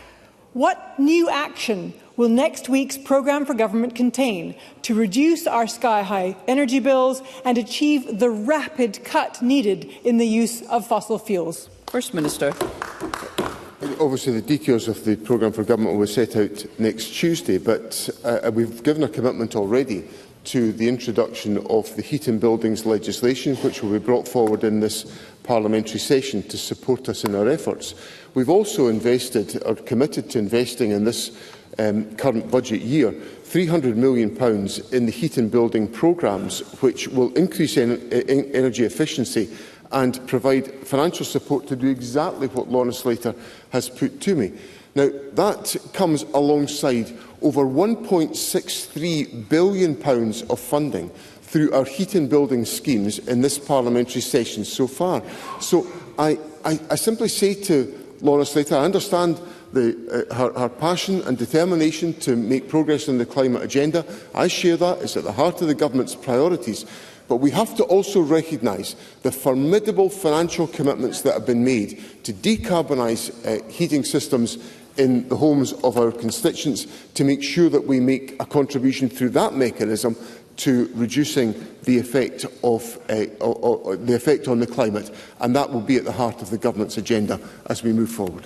[SPEAKER 1] What new action will next week's programme for government contain to reduce our sky-high energy bills and achieve the rapid cut needed in the use of fossil fuels?
[SPEAKER 4] First Minister.
[SPEAKER 21] Obviously, the details of the programme for government will be set out next Tuesday, but we've given a commitment already to the introduction of the Heat and Buildings legislation, which will be brought forward in this parliamentary session to support us in our efforts. We've also invested, or committed to investing in this current budget year, £300 million in the heat and building programmes, which will increase energy efficiency and provide financial support to do exactly what Lorna Slater has put to me. Now, that comes alongside over £1.63 billion of funding through our heat and building schemes in this parliamentary session so far. So I simply say to Lorna Slater, I understand her passion and determination to make progress on the climate agenda. I share that. It's at the heart of the government's priorities. But we have to also recognise the formidable financial commitments that have been made to decarbonise heating systems in the homes of our constituents, to make sure that we make a contribution through that mechanism to reducing the effect on the climate, and that will be at the heart of the government's agenda as we move forward.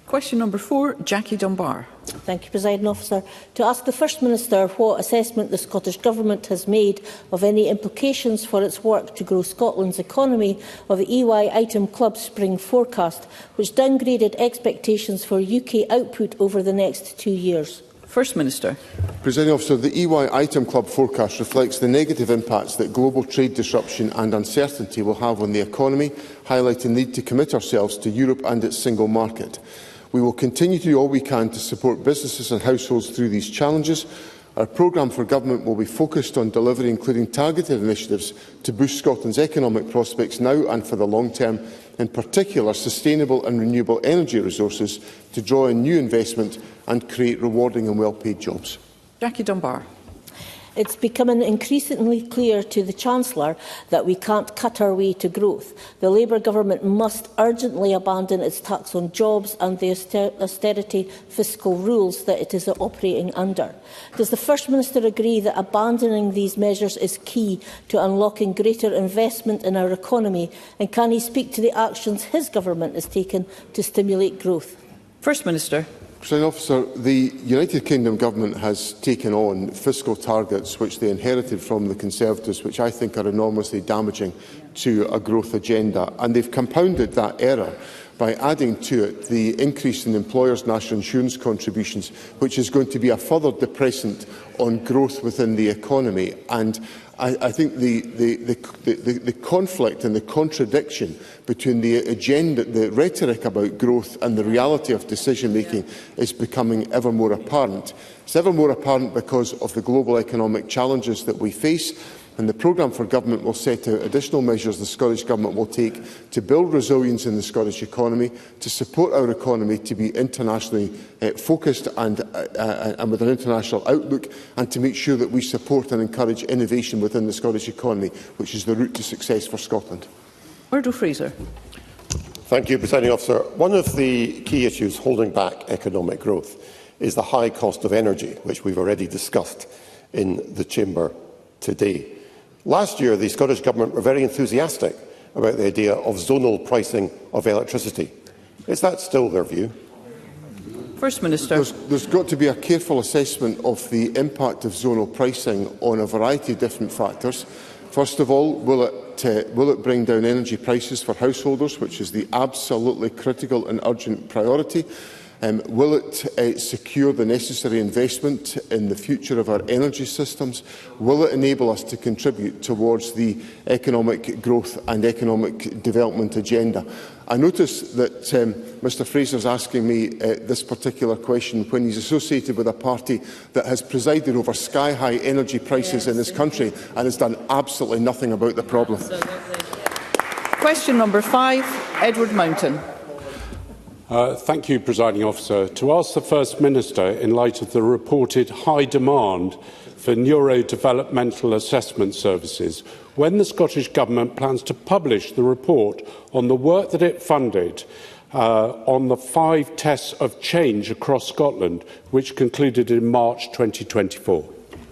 [SPEAKER 4] Question number 4, Jackie Dunbar.
[SPEAKER 11] Thank you, Presiding Officer. To ask the First Minister what assessment the Scottish Government has made of any implications for its work to grow Scotland's economy of the EY Item Club Spring Forecast, which downgraded expectations for UK output over the next 2 years.
[SPEAKER 4] First Minister.
[SPEAKER 21] Presiding Officer, the EY Item Club forecast reflects the negative impacts that global trade disruption and uncertainty will have on the economy, highlighting the need to commit ourselves to Europe and its single market. We will continue to do all we can to support businesses and households through these challenges. Our programme for government will be focused on delivery, including targeted initiatives to boost Scotland's economic prospects now and for the long term, in particular sustainable and renewable energy resources to draw in new investment and create rewarding and well-paid jobs.
[SPEAKER 4] Jackie Dunbar.
[SPEAKER 11] It's becoming increasingly clear to the Chancellor that we can't cut our way to growth. The Labour Government must urgently abandon its tax on jobs and the austerity fiscal rules that it is operating under. Does the First Minister agree that abandoning these measures is key to unlocking greater investment in our economy, and can he speak to the actions his government has taken to stimulate growth?
[SPEAKER 4] First Minister.
[SPEAKER 21] Presiding Officer, the United Kingdom Government has taken on fiscal targets which they inherited from the Conservatives, which I think are enormously damaging to a growth agenda. And they've compounded that error by adding to it the increase in employers' national insurance contributions, which is going to be a further depressant on growth within the economy. And I think the conflict and the contradiction between the agenda, the rhetoric about growth and the reality of decision-making is becoming ever more apparent. It's ever more apparent because of the global economic challenges that we face. And the programme for government will set out additional measures the Scottish Government will take to build resilience in the Scottish economy, to support our economy to be internationally focused and with an international outlook, and to make sure that we support and encourage innovation within the Scottish economy, which is the route to success for Scotland.
[SPEAKER 4] Murdo Fraser.
[SPEAKER 2] Thank you, Presiding Officer. One of the key issues holding back economic growth is the high cost of energy, which we've already discussed in the Chamber today. Last year, the Scottish Government were very enthusiastic about the idea of zonal pricing of electricity. Is that still their view?
[SPEAKER 4] First Minister.
[SPEAKER 21] There's got to be a careful assessment of the impact of zonal pricing on a variety of different factors. First of all, will it bring down energy prices for householders, which is the absolutely critical and urgent priority? Will it secure the necessary investment in the future of our energy systems? Will it enable us to contribute towards the economic growth and economic development agenda? I notice that Mr Fraser is asking me this particular question when he's associated with a party that has presided over sky-high energy prices in this country and has done absolutely nothing about the problem.
[SPEAKER 4] Question number 5, Edward Mountain.
[SPEAKER 22] Thank you, Presiding Officer. To ask the First Minister, in light of the reported high demand for neurodevelopmental assessment services, when the Scottish Government plans to publish the report on the work that it funded on the 5 tests of change across Scotland, which concluded in March 2024.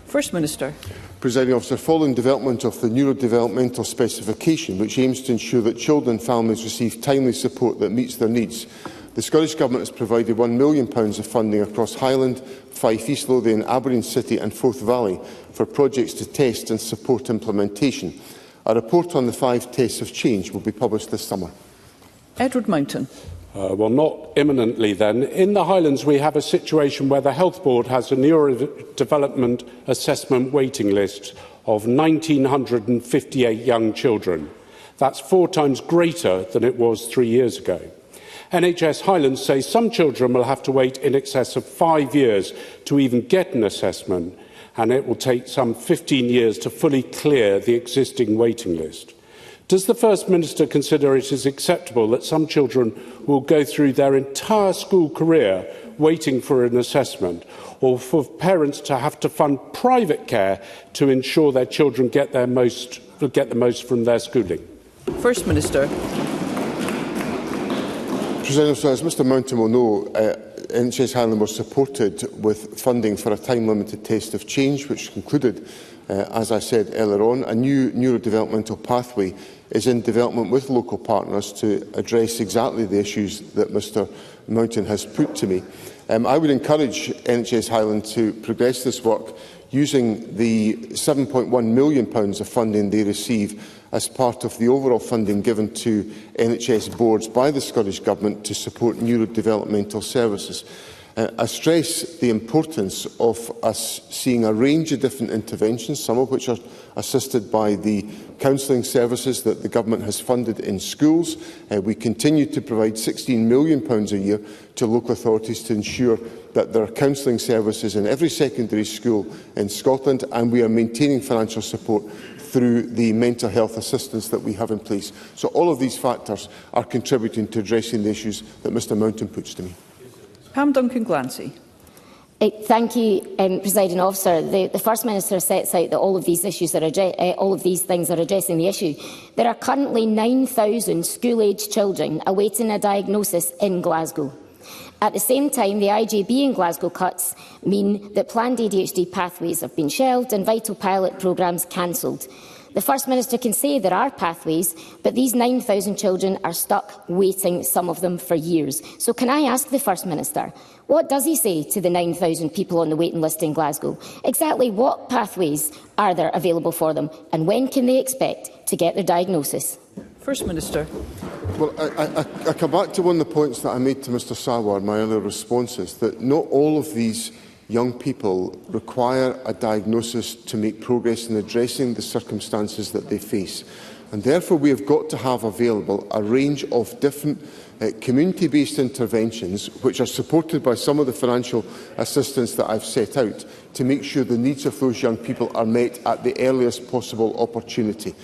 [SPEAKER 4] First Minister.
[SPEAKER 21] Presiding Officer, following development of the neurodevelopmental specification, which aims to ensure that children and families receive timely support that meets their needs, the Scottish Government has provided £1 million of funding across Highland, Fife, East Lothian, Aberdeen City and Forth Valley for projects to test and support implementation. A report on the 5 tests of change will be published this summer.
[SPEAKER 4] Edward Mountain.
[SPEAKER 22] Well, not imminently then. In the Highlands, we have a situation where the Health Board has a neurodevelopment assessment waiting list of 1,958 young children. That's 4 times greater than it was 3 years ago. NHS Highlands say some children will have to wait in excess of 5 years to even get an assessment, and it will take some 15 years to fully clear the existing waiting list. Does the First Minister consider it is acceptable that some children will go through their entire school career waiting for an assessment, or for parents to have to fund private care to ensure their children get the most from their schooling?
[SPEAKER 4] First Minister.
[SPEAKER 21] President, as Mr Mountain will know, NHS Highland was supported with funding for a time-limited test of change, which concluded, as I said earlier on. A new neurodevelopmental pathway is in development with local partners to address exactly the issues that Mr Mountain has put to me. I would encourage NHS Highland to progress this work using the £7.1 million of funding they receive as part of the overall funding given to NHS Boards by the Scottish Government to support neurodevelopmental services. I stress the importance of us seeing a range of different interventions, some of which are assisted by the counselling services that the Government has funded in schools. We continue to provide £16 million a year to local authorities to ensure that there are counselling services in every secondary school in Scotland, and we are maintaining financial support through the mental health assistance that we have in place. So all of these factors are contributing to addressing the issues that Mr Mountain puts to me.
[SPEAKER 4] Pam Duncan-Glancy.
[SPEAKER 23] Thank you, Presiding Officer. The First Minister sets out that all of these issues are all of these things are addressing the issue. There are currently 9,000 school-aged children awaiting a diagnosis in Glasgow. At the same time, the IJB in Glasgow cuts mean that planned ADHD pathways have been shelved and vital pilot programmes cancelled. The First Minister can say there are pathways, but these 9,000 children are stuck waiting, some of them for years. So can I ask the First Minister, what does he say to the 9,000 people on the waiting list in Glasgow? Exactly what pathways are there available for them, and when can they expect to get their diagnosis?
[SPEAKER 4] First Minister.
[SPEAKER 21] Well, I come back to one of the points that I made to Mr Sarwar in my earlier responses, that not all of these young people require a diagnosis to make progress in addressing the circumstances that they face. And therefore, we have got to have available a range of different community-based interventions which are supported by some of the financial assistance that I've set out to make sure the needs of those young people are met at the earliest possible opportunity.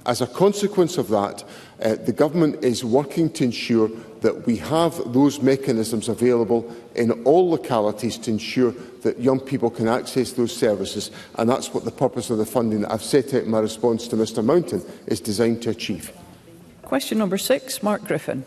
[SPEAKER 21] As a consequence of that, the Government is working to ensure that we have those mechanisms available in all localities to ensure that young people can access those services, and that's what the purpose of the funding that I've set out in my response to Mr Mountain is designed to achieve.
[SPEAKER 4] Question number 6, Mark Griffin.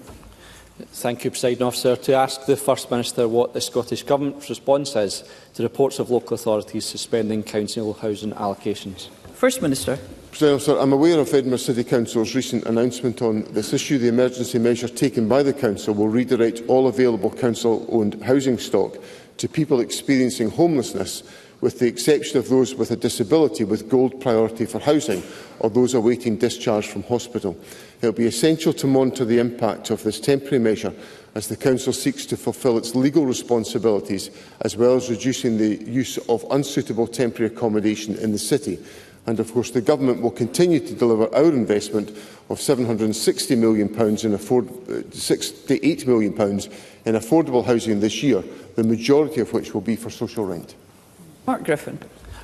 [SPEAKER 3] Thank you, Presiding Officer. To ask the First Minister what the Scottish Government's response is to reports of local authorities suspending council housing allocations. First Minister.
[SPEAKER 21] President Officer, I am aware of Edinburgh City Council's recent announcement on this issue. The emergency measures taken by the Council will redirect all available Council-owned housing stock to people experiencing homelessness, with the exception of those with a disability with gold priority for housing or those awaiting discharge from hospital. It will be essential to monitor the impact of this temporary measure as the Council seeks to fulfil its legal responsibilities, as well as reducing the use of unsuitable temporary accommodation in the City. And of course, the Government will continue to deliver our investment of £760 million in £68 million in affordable housing this year, the majority of which will be for social rent.
[SPEAKER 4] Mark Griffin.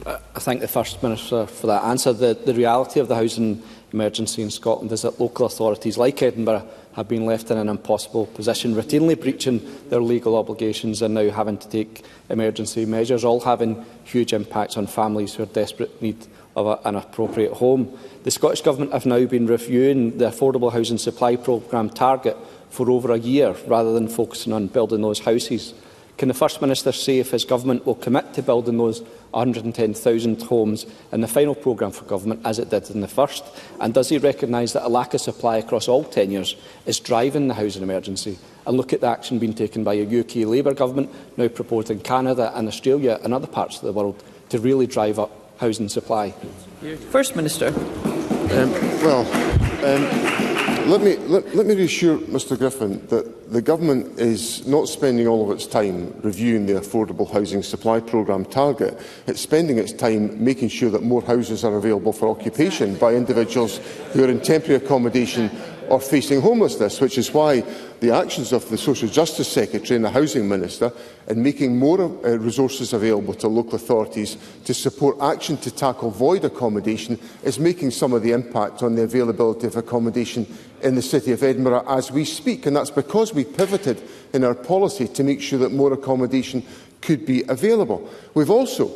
[SPEAKER 3] I thank the First Minister for that answer. The reality of the housing emergency in Scotland is that local authorities like Edinburgh have been left in an impossible position, routinely breaching their legal obligations and now having to take emergency measures, all having huge impacts on families who are in desperate need of an appropriate home. The Scottish Government have now been reviewing the Affordable Housing Supply Programme target for over a year, rather than focusing on building those houses. Can the First Minister say if his Government will commit to building those 110,000 homes in the final programme for Government as it did in the first? And does he recognise that a lack of supply across all tenures is driving the housing emergency? And look at the action being taken by a UK Labour Government, now proposed in Canada and Australia and other parts of the world, to really drive up housing supply.
[SPEAKER 4] First Minister.
[SPEAKER 21] Let me reassure Mr Griffin that the Government is not spending all of its time reviewing the Affordable Housing Supply Programme target. It's spending its time making sure that more houses are available for occupation by individuals who are in temporary accommodation or facing homelessness, which is why the actions of the Social Justice Secretary and the Housing Minister in making more resources available to local authorities to support action to tackle void accommodation is making some of the impact on the availability of accommodation in the City of Edinburgh as we speak. And that's because we pivoted in our policy to make sure that more accommodation could be available. We've also,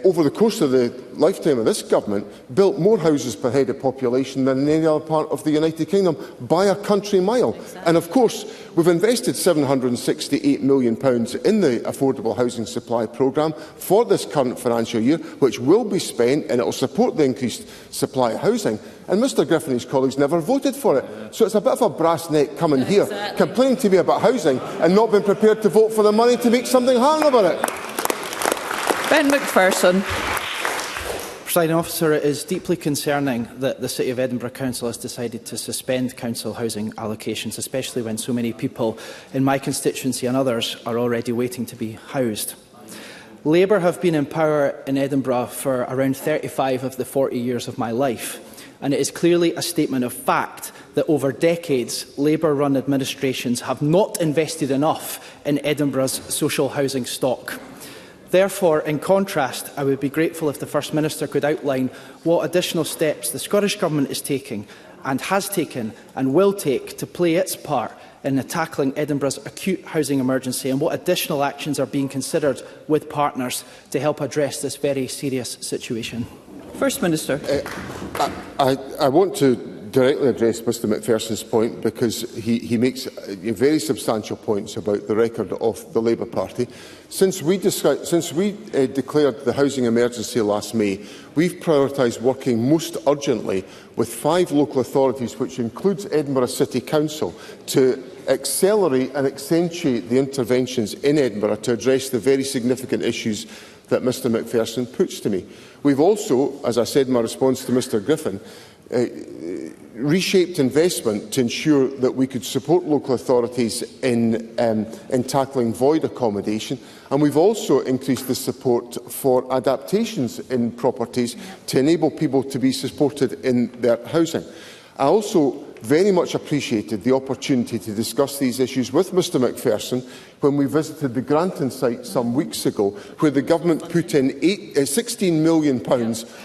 [SPEAKER 21] over the course of the lifetime of this Government, built more houses per head of population than in any other part of the United Kingdom by a country mile. And of course, we've invested £768 million in the Affordable Housing Supply Programme for this current financial year, which will be spent and it will support the increased supply of housing. And Mr Griffin and his colleagues never voted for it. So it's a bit of a brass neck coming here, complaining to me about housing and not being prepared to vote for the money to make something happen about it.
[SPEAKER 4] Ben McPherson.
[SPEAKER 5] Presiding Officer, it is deeply concerning that the City of Edinburgh Council has decided to suspend council housing allocations, especially when so many people in my constituency and others are already waiting to be housed. Labour have been in power in Edinburgh for around 35 of the 40 years of my life, and it is clearly a statement of fact that over decades Labour-run administrations have not invested enough in Edinburgh's social housing stock. Therefore, in contrast, I would be grateful if the First Minister could outline what additional steps the Scottish Government is taking and has taken and will take to play its part in tackling Edinburgh's acute housing emergency, and what additional actions are being considered with partners to help address this very serious situation.
[SPEAKER 4] First Minister.
[SPEAKER 21] I want to directly address Mr McPherson's point, because he makes very substantial points about the record of the Labour Party. Since we declared the housing emergency last May, we've prioritised working most urgently with 5 local authorities, which includes Edinburgh City Council, to accelerate and accentuate the interventions in Edinburgh to address the very significant issues that Mr McPherson puts to me. We've also, as I said in my response to Mr Griffin, reshaped investment to ensure that we could support local authorities in tackling void accommodation, and we've also increased the support for adaptations in properties to enable people to be supported in their housing. I also very much appreciated the opportunity to discuss these issues with Mr Macpherson when we visited the Granton site some weeks ago, where the government put in £16 million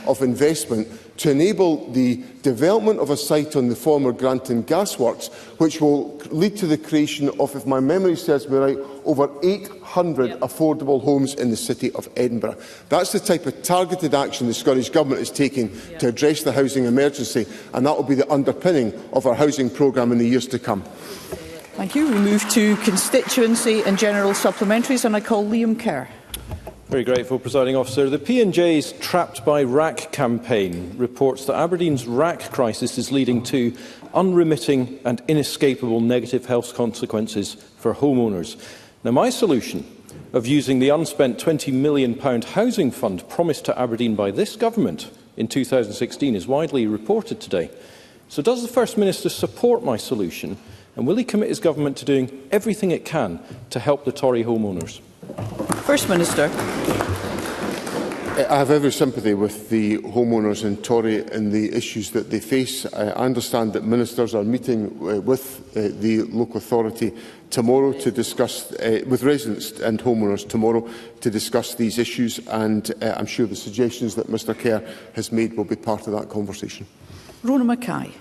[SPEAKER 21] of investment to enable the development of a site on the former Granton Gasworks, which will lead to the creation of, if my memory serves me right, over 800 affordable homes in the city of Edinburgh. That's the type of targeted action the Scottish Government is taking to address the housing emergency, and that will be the underpinning of our housing programme in the years to come.
[SPEAKER 4] Thank you. We move to constituency and general supplementaries, and I call Liam Kerr.
[SPEAKER 7] Very grateful, Presiding Officer. The P&J's Trapped by RAC campaign reports that Aberdeen's RAC crisis is leading to unremitting and inescapable negative health consequences for homeowners. Now, my solution of using the unspent £20 million housing fund promised to Aberdeen by this government in 2016 is widely reported today. So does the First Minister support my solution, and will he commit his government to doing everything it can to help the Tory homeowners?
[SPEAKER 4] First Minister.
[SPEAKER 21] I have every sympathy with the homeowners in Tory and the issues that they face. I understand that ministers are meeting with the local authority tomorrow to discuss, with residents and homeowners tomorrow, to discuss these issues, and I'm sure the suggestions that Mr Kerr has made will be part of that conversation.
[SPEAKER 4] Rona Mackay.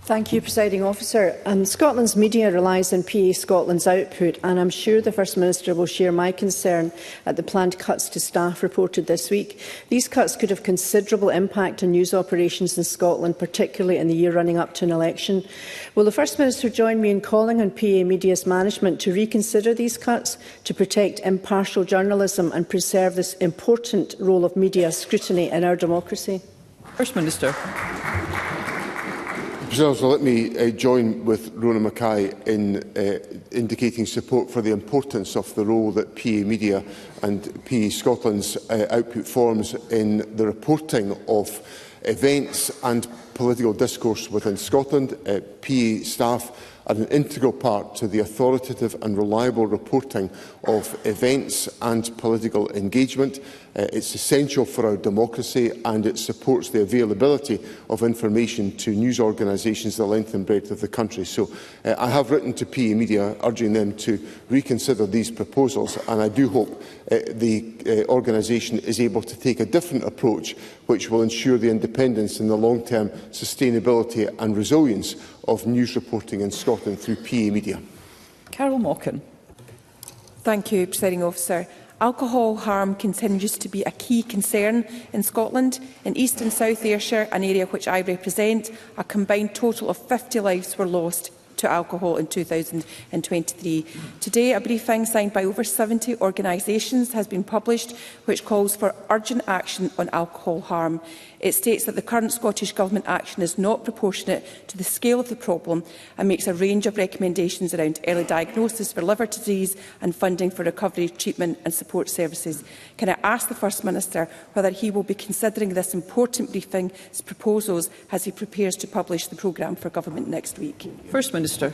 [SPEAKER 8] Thank you, Presiding Officer. Scotland's media relies on PA Scotland's output, and I'm sure the First Minister will share my concern at the planned cuts to staff reported this week. These cuts could have considerable impact on news operations in Scotland, particularly in the year running up to an election. Will the First Minister join me in calling on PA Media's management to reconsider these cuts to protect impartial journalism and preserve this important role of media scrutiny in our democracy?
[SPEAKER 4] First Minister.
[SPEAKER 21] So let me join with Rona Mackay in indicating support for the importance of the role that PA Media and PA Scotland's output forms in the reporting of events and political discourse within Scotland. PA staff are an integral part to the authoritative and reliable reporting of events and political engagement. It's essential for our democracy, and it supports the availability of information to news organisations the length and breadth of the country. So I have written to PA Media urging them to reconsider these proposals, and I do hope the organisation is able to take a different approach which will ensure the independence and the long-term sustainability and resilience of news reporting in Scotland through PA Media.
[SPEAKER 4] Carol Mockin.
[SPEAKER 9] Thank you, Presiding Officer. Alcohol harm continues to be a key concern in Scotland. In East and South Ayrshire, an area which I represent, a combined total of 50 lives were lost to alcohol in 2023. Today, a briefing signed by over 70 organisations has been published which calls for urgent action on alcohol harm. It states that the current Scottish Government action is not proportionate to the scale of the problem and makes a range of recommendations around early diagnosis for liver disease and funding for recovery, treatment and support services. Can I ask the First Minister whether he will be considering this important briefing's proposals as he prepares to publish the programme for Government next week?
[SPEAKER 4] First Minister.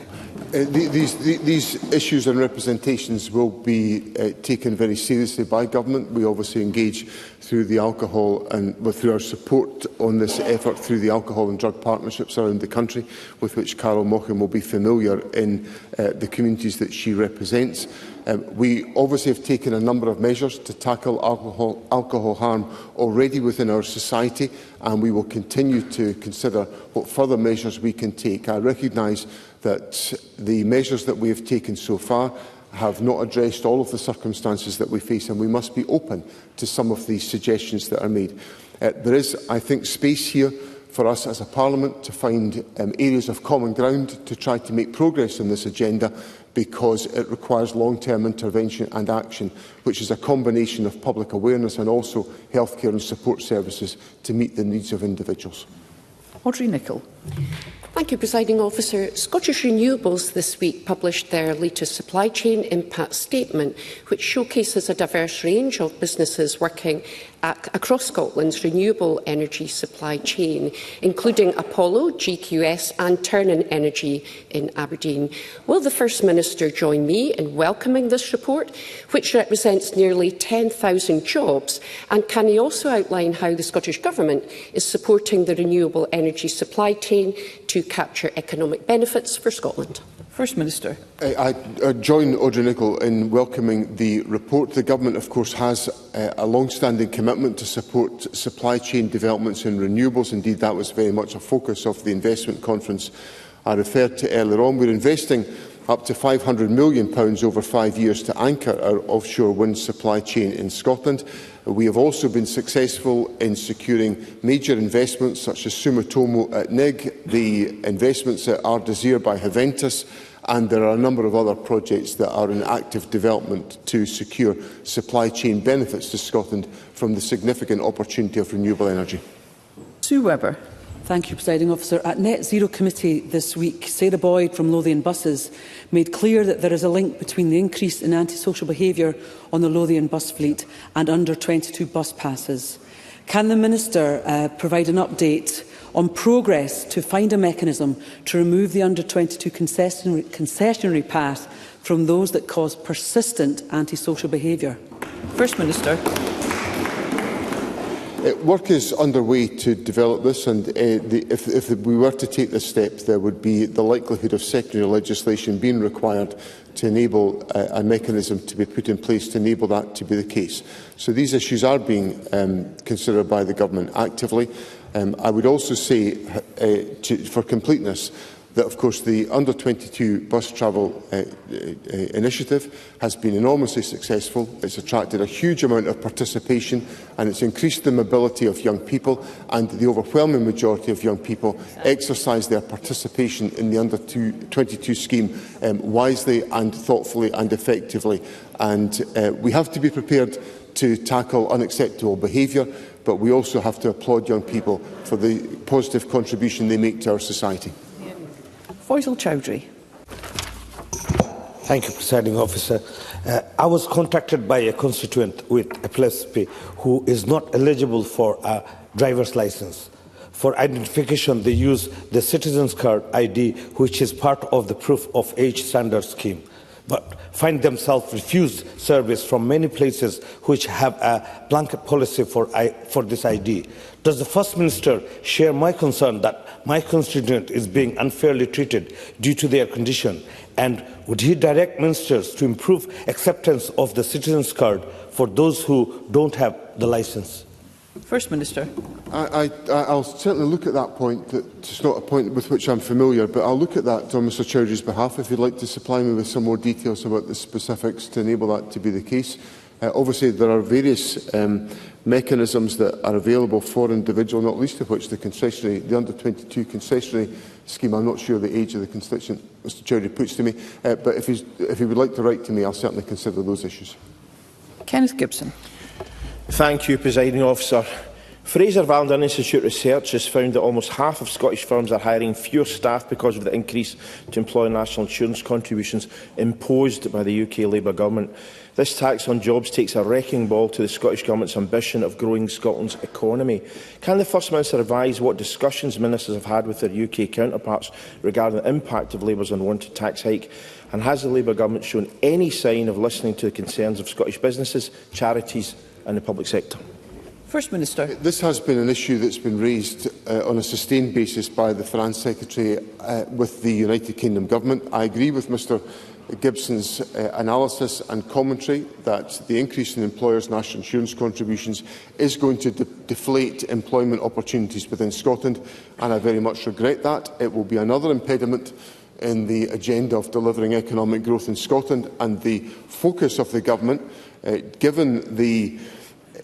[SPEAKER 21] These issues and representations will be taken very seriously by Government. We obviously engage through the alcohol and through our support on this effort through the alcohol and drug partnerships around the country, with which Carol Mockin will be familiar in the communities that she represents. We obviously have taken a number of measures to tackle alcohol harm already within our society, and we will continue to consider what further measures we can take. I recognise that the measures that we have taken so far have not addressed all of the circumstances that we face, and we must be open to some of these suggestions that are made. There is, I think, space here for us as a Parliament to find areas of common ground to try to make progress on this agenda, because it requires long-term intervention and action, which is a combination of public awareness and also healthcare and support services to meet the needs of individuals.
[SPEAKER 4] Audrey Nicholl.
[SPEAKER 24] Thank you, Presiding Officer. Scottish Renewables this week published their latest supply chain impact statement, which showcases a diverse range of businesses working across Scotland's renewable energy supply chain, including Apollo, GQS and Turnin Energy in Aberdeen. Will the First Minister join me in welcoming this report, which represents nearly 10,000 jobs, and can he also outline how the Scottish Government is supporting the renewable energy supply chain chain to capture economic benefits for Scotland?
[SPEAKER 4] First Minister.
[SPEAKER 21] I join Audrey Nicholl in welcoming the report. The Government, of course, has a long-standing commitment to support supply chain developments in renewables. Indeed, that was very much a focus of the investment conference I referred to earlier on. We're investing up to £500 million over 5 years to anchor our offshore wind supply chain in Scotland. We have also been successful in securing major investments such as Sumitomo at Nig, the investments at Ardesir by Haventus, and there are a number of other projects that are in active development to secure supply chain benefits to Scotland from the significant opportunity of renewable energy.
[SPEAKER 4] Sue Webber.
[SPEAKER 10] Thank you, Presiding Officer. At Net Zero Committee this week, Sarah Boyd from Lothian Buses made clear that there is a link between the increase in antisocial behaviour on the Lothian bus fleet and under-22 bus passes. Can the Minister provide an update on progress to find a mechanism to remove the under-22 concessionary pass from those that cause persistent antisocial behaviour?
[SPEAKER 4] First Minister.
[SPEAKER 21] Work is underway to develop this, and if we were to take this step, there would be the likelihood of secondary legislation being required to enable a mechanism to be put in place to enable that to be the case. So these issues are being considered by the Government actively. I would also say, for completeness, that of course the under-22 bus travel initiative has been enormously successful. It's attracted a huge amount of participation and it's increased the mobility of young people, and the overwhelming majority of young people exercise their participation in the under-22 scheme wisely and thoughtfully and effectively. And we have to be prepared to tackle unacceptable behaviour, but we also have to applaud young people for the positive contribution they make to our society.
[SPEAKER 4] Faisal Chowdhury.
[SPEAKER 12] Thank you, Presiding Officer. I was contacted by a constituent with epilepsy who is not eligible for a driver's licence. For identification, they use the Citizens Card ID, which is part of the Proof of Age Standard scheme, but find themselves refused service from many places which have a blanket policy for this ID. Does the First Minister share my concern that my constituent is being unfairly treated due to their condition? And would he direct ministers to improve acceptance of the Citizens Card for those who don't have the licence?
[SPEAKER 4] First Minister.
[SPEAKER 21] I'll certainly look at that point. It's not a point with which I'm familiar, but I'll look at that on Mr Chowdhury's behalf if you'd like to supply me with some more details about the specifics to enable that to be the case. Obviously, there are various mechanisms that are available for individuals, not least of which the under-22 concessionary scheme. I'm not sure the age of the constituent Mr Chowdhury puts to me, but if he would like to write to me, I'll certainly consider those issues.
[SPEAKER 4] Kenneth Gibson.
[SPEAKER 13] Thank you, Presiding Officer. Fraser Valdin Institute research has found that almost half of Scottish firms are hiring fewer staff because of the increase to employer national insurance contributions imposed by the UK Labour Government. This tax on jobs takes a wrecking ball to the Scottish Government's ambition of growing Scotland's economy. Can the First Minister advise what discussions ministers have had with their UK counterparts regarding the impact of Labour's unwanted tax hike? And has the Labour Government shown any sign of listening to the concerns of Scottish businesses, charities and the public sector?
[SPEAKER 4] First Minister.
[SPEAKER 21] This has been an issue that's been raised on a sustained basis by the Finance Secretary with the United Kingdom Government. I agree with Mr Gibson's analysis and commentary that the increase in employers' national insurance contributions is going to deflate employment opportunities within Scotland, and I very much regret that. It will be another impediment in the agenda of delivering economic growth in Scotland, and the focus of the Government, given the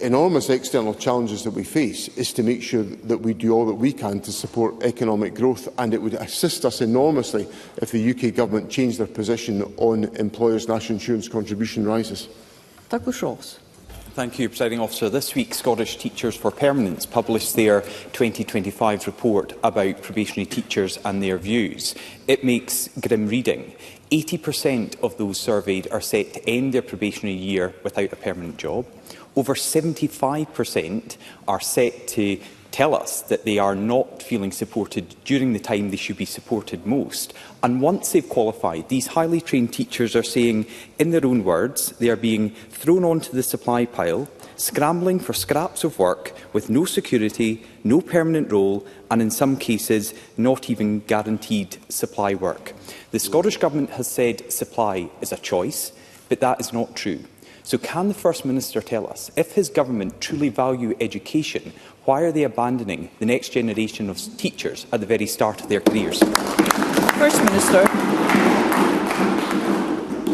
[SPEAKER 21] enormous external challenges that we face, is to make sure that we do all that we can to support economic growth, and it would assist us enormously if the UK Government changed their position on employers' national insurance contribution rises.
[SPEAKER 4] Douglas Ross.
[SPEAKER 15] Thank you, Presiding Officer. This week, Scottish Teachers for Permanence published their 2025 report about probationary teachers and their views. It makes grim reading. 80% of those surveyed are set to end their probationary year without a permanent job. Over 75% are set to tell us that they are not feeling supported during the time they should be supported most. And once they've qualified, these highly trained teachers are saying, in their own words, they are being thrown onto the supply pile, scrambling for scraps of work with no security, no permanent role, and in some cases, not even guaranteed supply work. The Scottish Government has said supply is a choice, but that is not true. So can the First Minister tell us, if his government truly value education, why are they abandoning the next generation of teachers at the very start of their careers?
[SPEAKER 4] First Minister.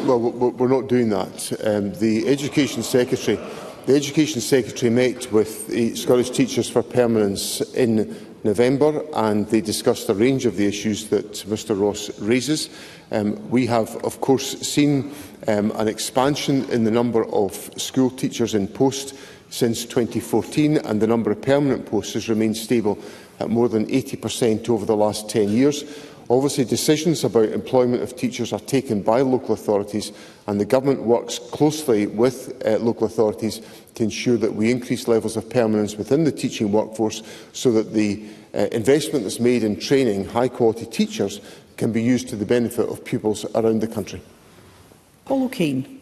[SPEAKER 21] Well, we're not doing that. The Education Secretary met with the Scottish Teachers for Permanence in November, and they discussed a range of the issues that Mr Ross raises. We have, of course, seen an expansion in the number of school teachers in post since 2014, and the number of permanent posts has remained stable at more than 80% over the last 10 years. Obviously, decisions about employment of teachers are taken by local authorities, and the Government works closely with local authorities to ensure that we increase levels of permanence within the teaching workforce, so that the investment that's made in training high-quality teachers can be used to the benefit of pupils around the country.
[SPEAKER 4] Paul O'Kane.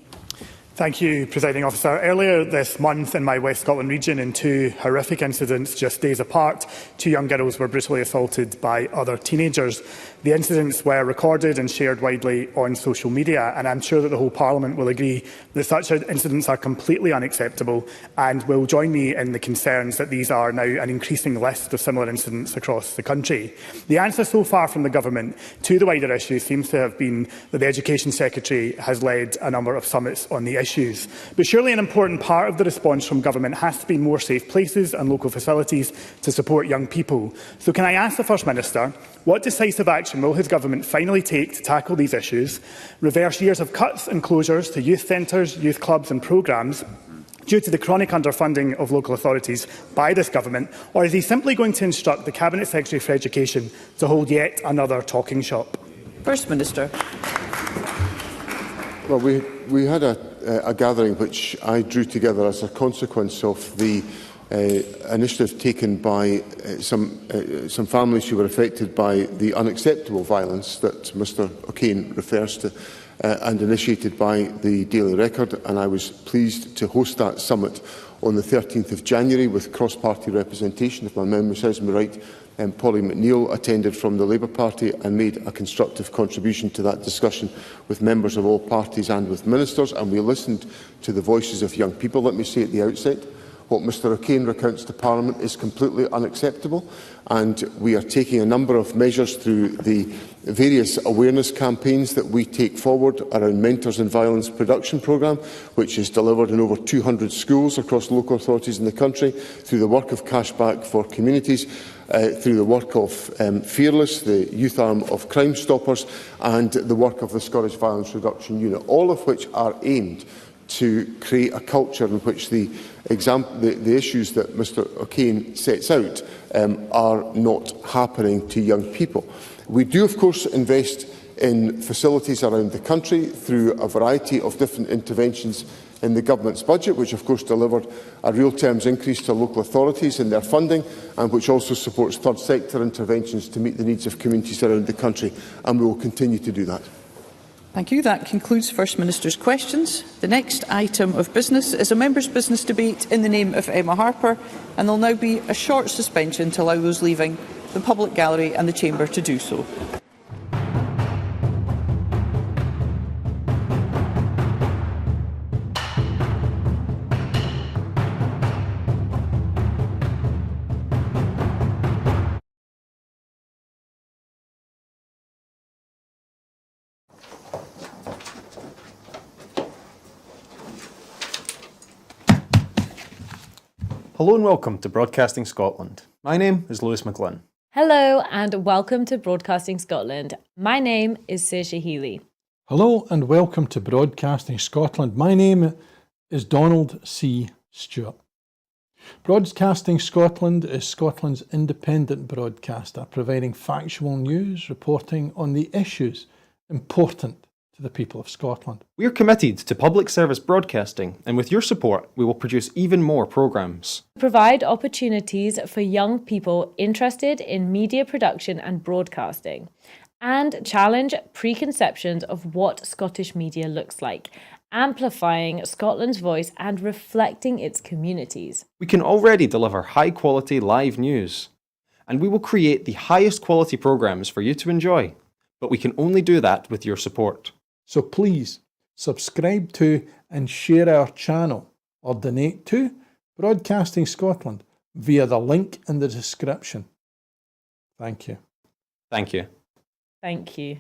[SPEAKER 16] Thank you, Presiding Officer. Earlier this month in my West Scotland region, in two horrific incidents just days apart, two young girls were brutally assaulted by other teenagers. The incidents were recorded and shared widely on social media, and I'm sure that the whole Parliament will agree that such incidents are completely unacceptable and will join me in the concerns that these are now an increasing list of similar incidents across the country. The answer so far from the Government to the wider issue seems to have been that the Education Secretary has led a number of summits on the issue. But surely an important part of the response from Government has to be more safe places and local facilities to support young people. So can I ask the First Minister, what decisive action will his Government finally take to tackle these issues, reverse years of cuts and closures to youth centres, youth clubs and programmes due to the chronic underfunding of local authorities by this Government, or is he simply going to instruct the Cabinet Secretary for Education to hold yet another talking shop?
[SPEAKER 4] First Minister.
[SPEAKER 21] Well, we had a gathering which I drew together as a consequence of the initiative taken by some families who were affected by the unacceptable violence that Mr O'Kane refers to, and initiated by the Daily Record, and I was pleased to host that summit on the 13th of January with cross-party representation. If my memory serves me right, Polly McNeill attended from the Labour Party and made a constructive contribution to that discussion with members of all parties and with ministers, and we listened to the voices of young people. Let me say at the outset, what Mr O'Kane recounts to Parliament is completely unacceptable, and we are taking a number of measures through the various awareness campaigns that we take forward around Mentors in Violence production programme, which is delivered in over 200 schools across local authorities in the country, through the work of Cashback for Communities, through the work of Fearless, the youth arm of Crime Stoppers, and the work of the Scottish Violence Reduction Unit, all of which are aimed to create a culture in which the issues that Mr O'Kane sets out are not happening to young people. We do, of course, invest in facilities around the country through a variety of different interventions in the Government's budget, which of course delivered a real terms increase to local authorities in their funding, and which also supports third sector interventions to meet the needs of communities around the country, and we will continue to do that.
[SPEAKER 4] Thank you. That concludes First Minister's questions. The next item of business is a members' business debate in the name of Emma Harper, and there will now be a short suspension to allow those leaving the public gallery and the chamber to do so.
[SPEAKER 17] Hello and welcome to Broadcasting Scotland. My name is Lewis McGlynn.
[SPEAKER 18] Hello and welcome to Broadcasting Scotland. My name is Saoirse Healy.
[SPEAKER 19] Hello and welcome to Broadcasting Scotland. My name is Donald C. Stewart. Broadcasting Scotland is Scotland's independent broadcaster, providing factual news, reporting on the issues important to the people of Scotland.
[SPEAKER 17] We're committed to public service broadcasting, and with your support, we will produce even more programmes.
[SPEAKER 18] Provide opportunities for young people interested in media production and broadcasting, and challenge preconceptions of what Scottish media looks like, amplifying Scotland's voice and reflecting its communities.
[SPEAKER 17] We can already deliver high-quality live news, and we will create the highest quality programmes for you to enjoy. But we can only do that with your support.
[SPEAKER 19] So please, subscribe to and share our channel, or donate to Broadcasting Scotland via the link in the description. Thank you.
[SPEAKER 17] Thank you.
[SPEAKER 18] Thank you.